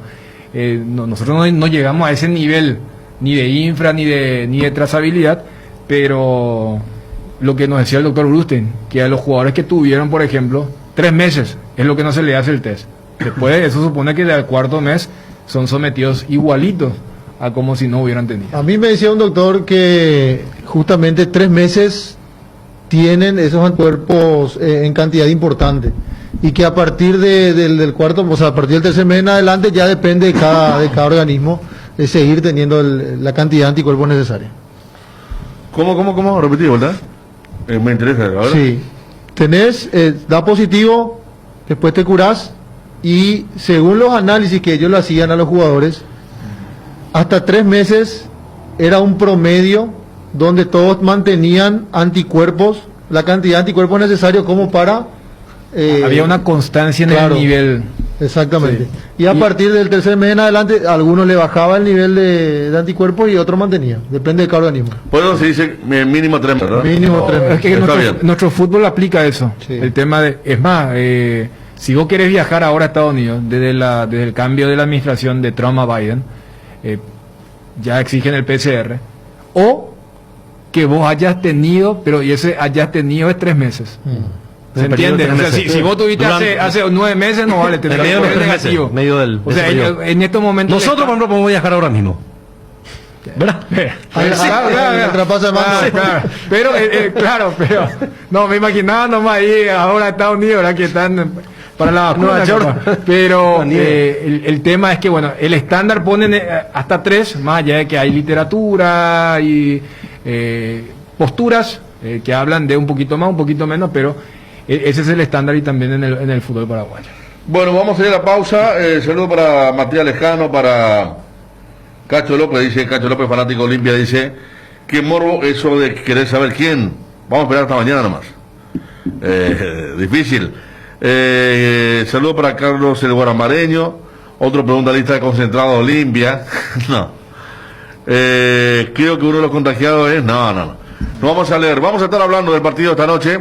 nosotros no llegamos a ese nivel, ni de infra, ni de trazabilidad, pero lo que nos decía el doctor Brustein, que a los jugadores que tuvieron, por ejemplo, 3 meses, es lo que no se le hace el test. Después de eso supone que al cuarto mes son sometidos igualitos a como si no hubieran tenido. A mí me decía un doctor que justamente 3 meses tienen esos anticuerpos en cantidad importante y que a partir del cuarto, o sea, a partir del tercer mes en adelante ya depende de cada organismo de seguir teniendo la cantidad de anticuerpos necesaria. ¿Cómo? Repetí, ¿verdad? Me interesa, ¿verdad? Sí. Tenés, da positivo, después te curás y según los análisis que ellos le hacían a los jugadores, hasta 3 meses era un promedio donde todos mantenían anticuerpos, la cantidad de anticuerpos necesarios como para... había una constancia en el nivel. Exactamente. Sí. Y a partir del tercer mes en adelante, a algunos le bajaba el nivel de anticuerpos y otros mantenía. Depende de cada organismo. Por eso se dice mínimo 3 meses, ¿verdad? Mínimo 3 meses. Es que nuestro fútbol aplica eso. Sí. El tema de... Es más, si vos querés viajar ahora a Estados Unidos, desde el cambio de la administración de Trump a Biden, ya exigen el PCR, o que vos hayas tenido, pero y ese hayas tenido es 3 meses. ¿Se entiende? O sea, si vos tuviste hace 9 meses, no vale tener medio el negativo. Medio del O sea, en estos momentos... Nosotros, por ejemplo, podemos viajar ahora mismo. ¿Verdad? Pero no me imaginaba nomás ahí ahora en Estados Unidos, ¿verdad? Que están para la vacuna, pero el tema es que bueno, el estándar ponen hasta 3, más allá de que hay literatura y posturas que hablan de un poquito más, un poquito menos, pero ese es el estándar y también en el fútbol paraguayo. Bueno, vamos a ir a la pausa. Saludo para Matías Lejano, para Cacho López, dice Cacho López, fanático Olimpia, dice, qué morbo eso de querer saber quién. Vamos a esperar hasta mañana nomás. Difícil. Saludo para Carlos el Guaramareño, otro pregunta lista de concentrado de Olimpia. No. Creo que uno de los contagiados es... No vamos a leer. Vamos a estar hablando del partido esta noche.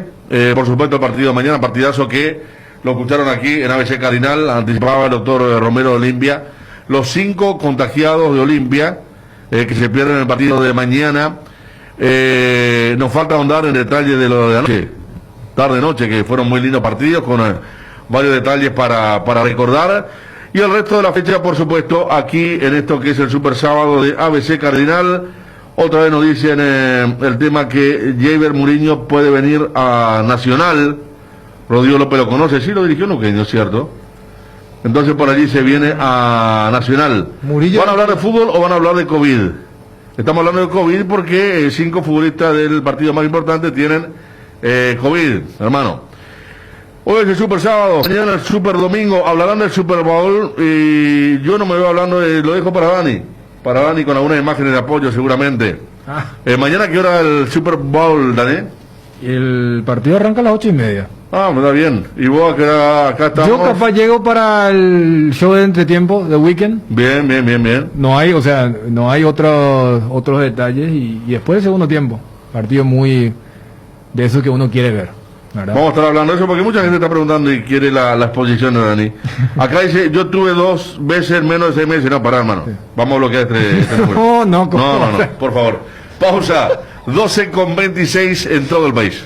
Por supuesto el partido de mañana, partidazo que lo escucharon aquí en ABC Cardinal, anticipaba el doctor Romero de Olimpia. Los 5 contagiados de Olimpia que se pierden el partido de mañana. Nos falta ahondar en detalle de lo de anoche. tarde-noche, que fueron muy lindos partidos con varios detalles para recordar. Y el resto de la fecha, por supuesto, aquí en esto que es el Super Sábado de ABC Cardinal. Otra vez nos dicen el tema que Javier Muriño puede venir a Nacional. Rodrigo López lo conoce, sí lo dirigió Luqueño, ¿cierto? Entonces por allí se viene a Nacional. Murillo. ¿Van a hablar de fútbol o van a hablar de COVID? Estamos hablando de COVID porque 5 futbolistas del partido más importante tienen COVID, hermano. Hoy es el Super Sábado, mañana el Super Domingo, hablarán del Super Bowl y yo no me veo hablando lo dejo para Dani con algunas imágenes de apoyo seguramente. Mañana, ¿qué hora el Super Bowl, Dani? El partido arranca a las 8:30. Me da bien. ¿Y vos acá estamos? Yo capaz llego para el show de entretiempo, de Weekend. Bien. No hay, no hay otros detalles y después del segundo tiempo. Partido muy de eso que uno quiere ver, ¿verdad? Vamos a estar hablando de eso porque mucha gente está preguntando y quiere la exposición de Dani. Acá dice, yo tuve 2 veces menos de 6 meses. No, pará, hermano. Vamos a bloquear este número. No, por favor. Pausa. 12:26 en todo el país.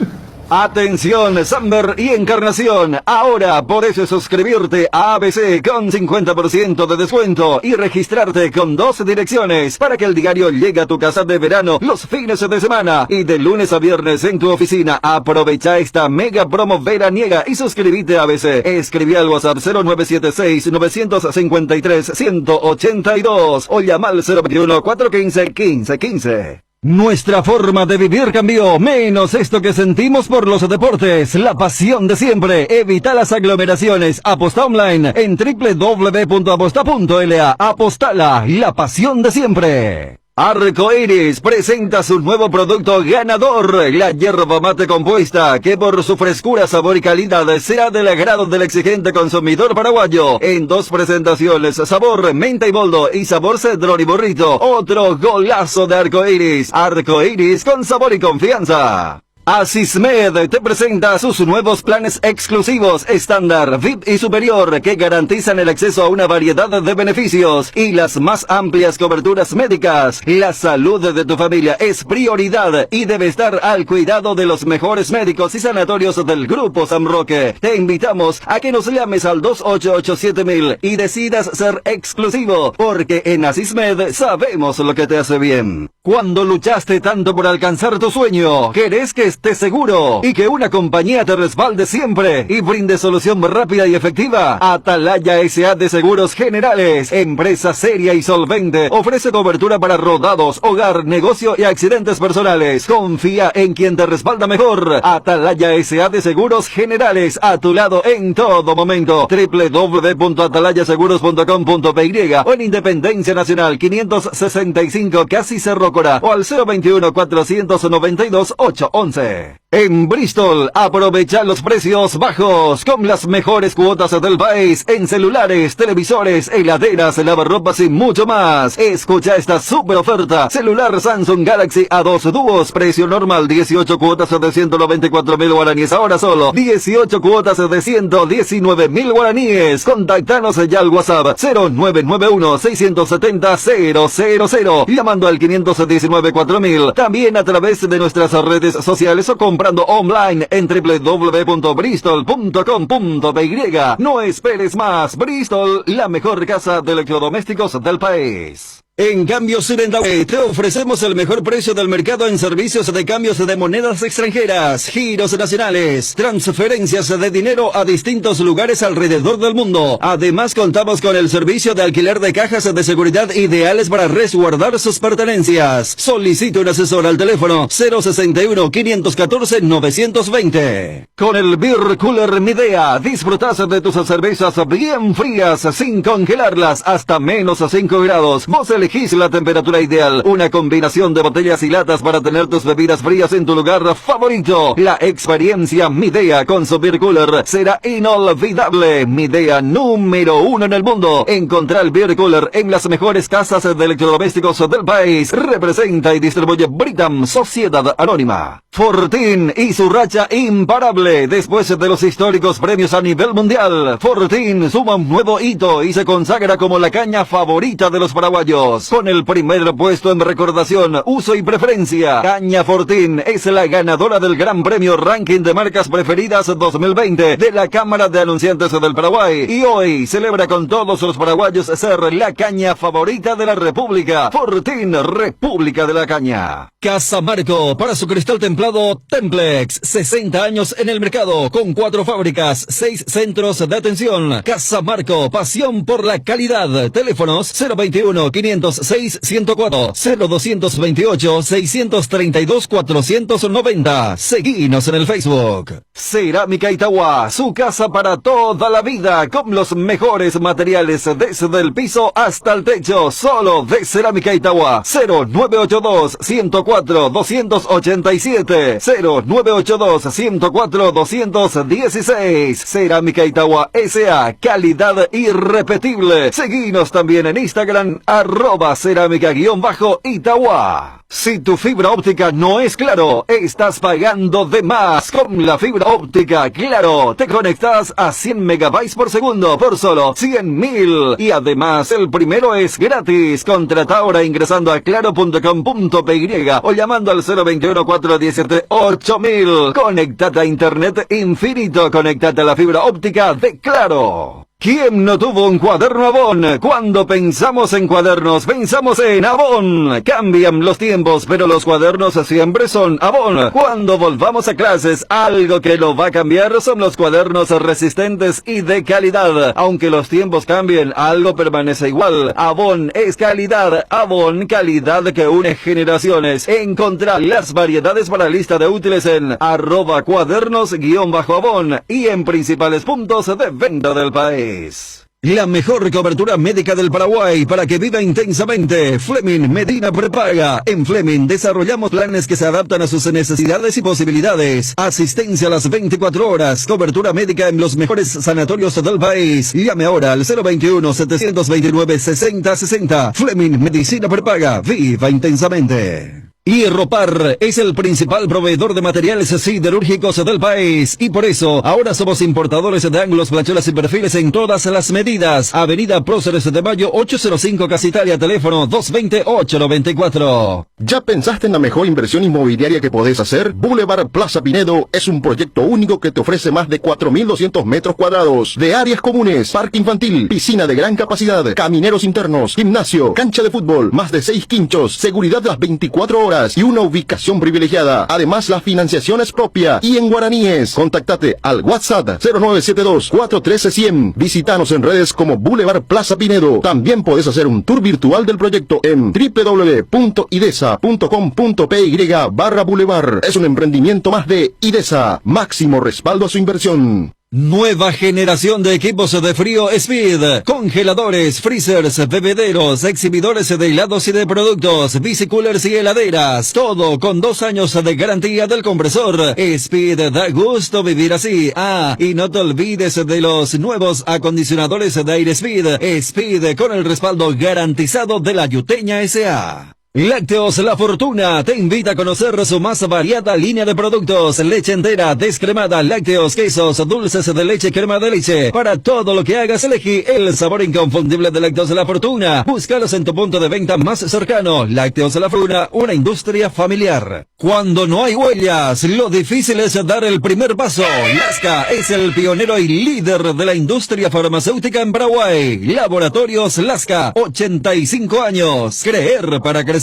Atención, Samber y Encarnación. Ahora podés suscribirte a ABC con 50% de descuento y registrarte con 2 direcciones para que el diario llegue a tu casa de verano los fines de semana y de lunes a viernes en tu oficina. Aprovecha esta mega promo veraniega y suscríbete a ABC. Escribí al WhatsApp 0976-953-182 o llama al 021-415-1515. Nuestra forma de vivir cambió, menos esto que sentimos por los deportes, la pasión de siempre. Evita las aglomeraciones. Aposta online en www.aposta.la. Apostala, la pasión de siempre. Arcoiris presenta su nuevo producto ganador, la yerba mate compuesta, que por su frescura, sabor y calidad será del agrado del exigente consumidor paraguayo. En 2 presentaciones, sabor menta y boldo y sabor cedrón y burrito. Otro golazo de Arcoiris. Arcoiris con sabor y confianza. Asismed te presenta sus nuevos planes exclusivos, estándar, VIP y superior, que garantizan el acceso a una variedad de beneficios y las más amplias coberturas médicas. La salud de tu familia es prioridad y debe estar al cuidado de los mejores médicos y sanatorios del Grupo San Roque. Te invitamos a que nos llames al 2887.000 y decidas ser exclusivo, porque en Asismed sabemos lo que te hace bien. Cuando luchaste tanto por alcanzar tu sueño, querés que estés seguro y que una compañía te respalde siempre y brinde solución rápida y efectiva. Atalaya S.A. de Seguros Generales, empresa seria y solvente, ofrece cobertura para rodados, hogar, negocio y accidentes personales. Confía en quien te respalda mejor. Atalaya S.A. de Seguros Generales, a tu lado en todo momento. www.atalayaseguros.com.py o en Independencia Nacional 565, casi Cerro Cora, o al 021-492-811. En Bristol, aprovecha los precios bajos con las mejores cuotas del país en celulares, televisores, heladeras, lavarropas y mucho más. Escucha esta super oferta. Celular Samsung Galaxy A2 Duos, precio normal 18 cuotas de 194.000 guaraníes, ahora solo 18 cuotas de 119.000 guaraníes. Contactanos ya al WhatsApp 0991-670-000, llamando al 519-4000, también a través de nuestras redes sociales o comprando online en www.bristol.com.py. No esperes más. Bristol, la mejor casa de electrodomésticos del país. En Cambios Surendaway te ofrecemos el mejor precio del mercado en servicios de cambios de monedas extranjeras, giros nacionales, transferencias de dinero a distintos lugares alrededor del mundo. Además, contamos con el servicio de alquiler de cajas de seguridad ideales para resguardar sus pertenencias. Solicite un asesor al teléfono 061-514-920. Con el Beer Cooler Midea, disfrutas de tus cervezas bien frías sin congelarlas hasta menos 5 grados. Vos elegís la temperatura ideal, una combinación de botellas y latas para tener tus bebidas frías en tu lugar favorito. La experiencia Midea con su Beer Cooler será inolvidable. Midea número 1 en el mundo. Encontrá el Beer Cooler en las mejores casas de electrodomésticos del país. Representa y distribuye Britam, Sociedad Anónima. Fortín y su racha imparable. Después de los históricos premios a nivel mundial, Fortín suma un nuevo hito y se consagra como la caña favorita de los paraguayos. productos. Con el primer puesto en recordación, uso y preferencia, Caña Fortín es la ganadora del Gran Premio Ranking de Marcas Preferidas 2020 de la Cámara de Anunciantes del Paraguay. Y hoy celebra con todos los paraguayos ser la caña favorita de la República. Fortín, República de la Caña. Casa Marco, para su cristal templado Templex, 60 años en el mercado, con 4 fábricas, 6 centros de atención. Casa Marco, pasión por la calidad. Teléfonos 021-506-104, 0228-632-490. Seguinos en el Facebook. Cerámica Itagua, su casa para toda la vida, con los mejores materiales desde el piso hasta el techo, solo de Cerámica Itagua. 0982-104-287, 0982-104-216. Cerámica Itagua S.A., calidad irrepetible. Seguinos también en Instagram, @cerámica_Itagua. Si tu fibra óptica no es Claro, estás pagando de más. Con la fibra óptica Claro, te conectas a 100 megabytes por segundo por solo 100.000. Y además, el primero es gratis. Contrata ahora ingresando a claro.com.py o llamando al 021-417-8000. Conectate a Internet infinito. Conectate a la fibra óptica de Claro. ¿Quién no tuvo un cuaderno Avon? Cuando pensamos en cuadernos, pensamos en Avon. Cambian los tiempos, pero los cuadernos siempre son Avon. Cuando volvamos a clases, algo que lo va a cambiar son los cuadernos resistentes y de calidad. Aunque los tiempos cambien, algo permanece igual. Avon es calidad. Avon, calidad que une generaciones. Encontrá las variedades para lista de útiles en @cuadernos_Avon y en principales puntos de venta del país. La mejor cobertura médica del Paraguay para que viva intensamente. Fleming Medina Prepaga. En Fleming desarrollamos planes que se adaptan a sus necesidades y posibilidades. Asistencia a las 24 horas. Cobertura médica en los mejores sanatorios del país. Llame ahora al 021-729-6060. Fleming Medicina Prepaga. Viva intensamente. Hierropar es el principal proveedor de materiales siderúrgicos del país y por eso ahora somos importadores de ángulos, planchuelas y perfiles en todas las medidas. Avenida Próceres de Mayo 805 Casa Italia, teléfono 220-894. ¿Ya pensaste en la mejor inversión inmobiliaria que podés hacer? Boulevard Plaza Pinedo es un proyecto único que te ofrece más de 4.200 metros cuadrados de áreas comunes, parque infantil, piscina de gran capacidad, camineros internos, gimnasio, cancha de fútbol, más de 6 quinchos, seguridad las 24 horas y una ubicación privilegiada. Además, la financiación es propia y en guaraníes. Contáctate al WhatsApp 0972-413-100. Visítanos en redes como Boulevard Plaza Pinedo. También podés hacer un tour virtual del proyecto en www.idesa.com.py/Boulevard. Es un emprendimiento más de IDESA. Máximo respaldo a su inversión. Nueva generación de equipos de frío Speed, congeladores, freezers, bebederos, exhibidores de helados y de productos, bicicoolers y heladeras, todo con 2 años de garantía del compresor. Speed, da gusto vivir así. Ah, y no te olvides de los nuevos acondicionadores de aire Speed, Speed con el respaldo garantizado de la Yuteña S.A. Lácteos La Fortuna te invita a conocer su más variada línea de productos: leche entera, descremada, lácteos, quesos, dulces de leche, crema de leche. Para todo lo que hagas, elegí el sabor inconfundible de Lácteos La Fortuna. Búscalos en tu punto de venta más cercano. Lácteos La Fortuna, una industria familiar. Cuando no hay huellas, lo difícil es dar el primer paso. Lasca es el pionero y líder de la industria farmacéutica en Paraguay. Laboratorios Lasca, 85 años. Creer para crecer.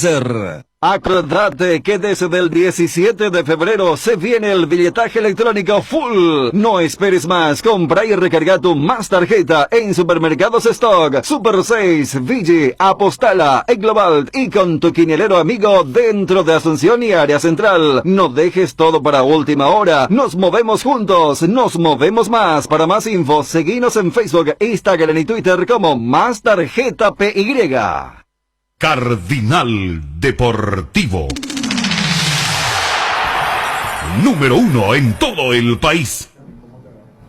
Acordate que desde el 17 de febrero se viene el billetaje electrónico full. No esperes más, compra y recarga tu más tarjeta en Supermercados Stock, Super 6, Vigi, Apostala, Global y con tu quinielero amigo dentro de Asunción y Área Central. No dejes todo para última hora. Nos movemos juntos, nos movemos más. Para más info, seguinos en Facebook, Instagram y Twitter como Más Tarjeta PY. Cardinal Deportivo. Número 1 en todo el país.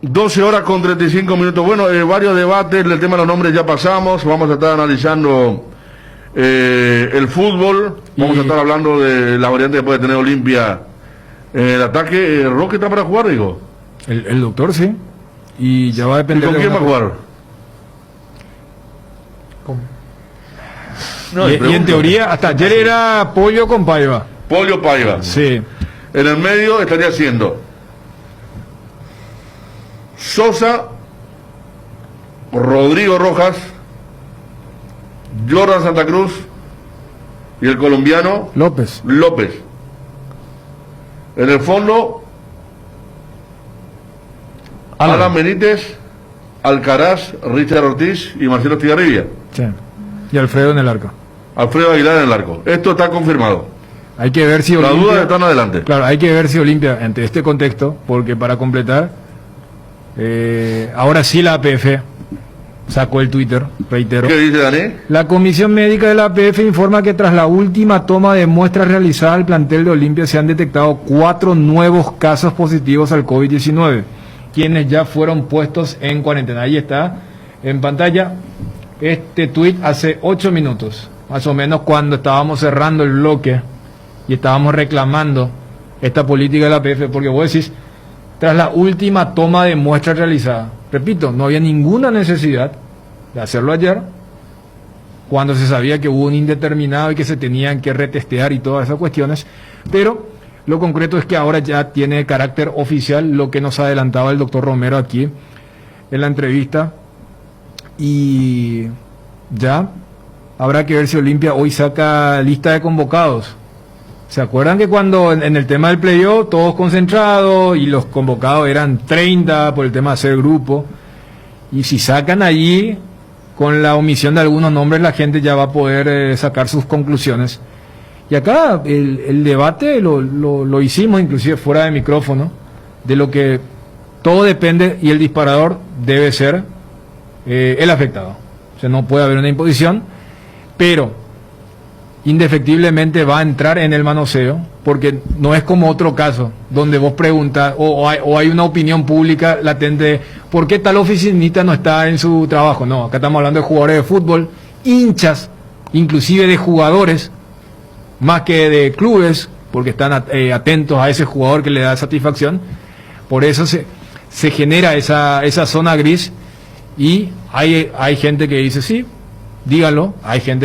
12 horas con 35 minutos. Bueno, varios debates, el tema de los nombres ya pasamos. Vamos a estar analizando el fútbol. Vamos a estar hablando de la variante que puede tener Olimpia en el ataque. ¿Roque está para jugar, digo? El doctor, sí. Y ya va a depender. ¿Y con quién va a jugar? No, y en teoría, hasta ayer era Pollo con Paiva. Pollo Paiva. Sí. En el medio estaría siendo Sosa, Rodrigo Rojas, Jordan Santa Cruz y el colombiano López. En el fondo, Alan Benítez, Alcaraz, Richard Ortiz y Marcelo Estigarribia. Sí. Y Alfredo en el arco. Alfredo Aguilar en el arco. Esto está confirmado. Hay que ver si Las Olimpia... dudas están adelante. Claro, hay que ver si Olimpia, ante este contexto, porque para completar, ahora sí la APF sacó el Twitter, reitero. ¿Qué dice Dani? La Comisión Médica de la APF informa que tras la última toma de muestras realizada al plantel de Olimpia se han detectado 4 nuevos casos positivos al COVID-19, quienes ya fueron puestos en cuarentena. Ahí está en pantalla este tuit hace 8 minutos, más o menos, cuando estábamos cerrando el bloque y estábamos reclamando esta política de la APF, porque vos decís, tras la última toma de muestras realizada. Repito, no había ninguna necesidad de hacerlo ayer, cuando se sabía que hubo un indeterminado y que se tenían que retestear y todas esas cuestiones, pero lo concreto es que ahora ya tiene carácter oficial, lo que nos adelantaba el doctor Romero aquí en la entrevista, y ya habrá que ver si Olimpia hoy saca lista de convocados. ¿Se acuerdan que cuando en el tema del playoff todos concentrados y los convocados eran 30 por el tema de hacer grupo? Y si sacan allí, con la omisión de algunos nombres, la gente ya va a poder sacar sus conclusiones. Y acá el debate lo hicimos inclusive fuera de micrófono, de lo que todo depende, y el disparador debe ser el afectado. O sea, no puede haber una imposición, pero indefectiblemente va a entrar en el manoseo, porque no es como otro caso donde vos preguntas o hay una opinión pública latente, ¿por qué tal oficinista no está en su trabajo? No, acá estamos hablando de jugadores de fútbol, hinchas, inclusive de jugadores, más que de clubes, porque están atentos a ese jugador que le da satisfacción. Por eso se genera esa zona gris, y hay gente que dice sí, dígalo, hay gente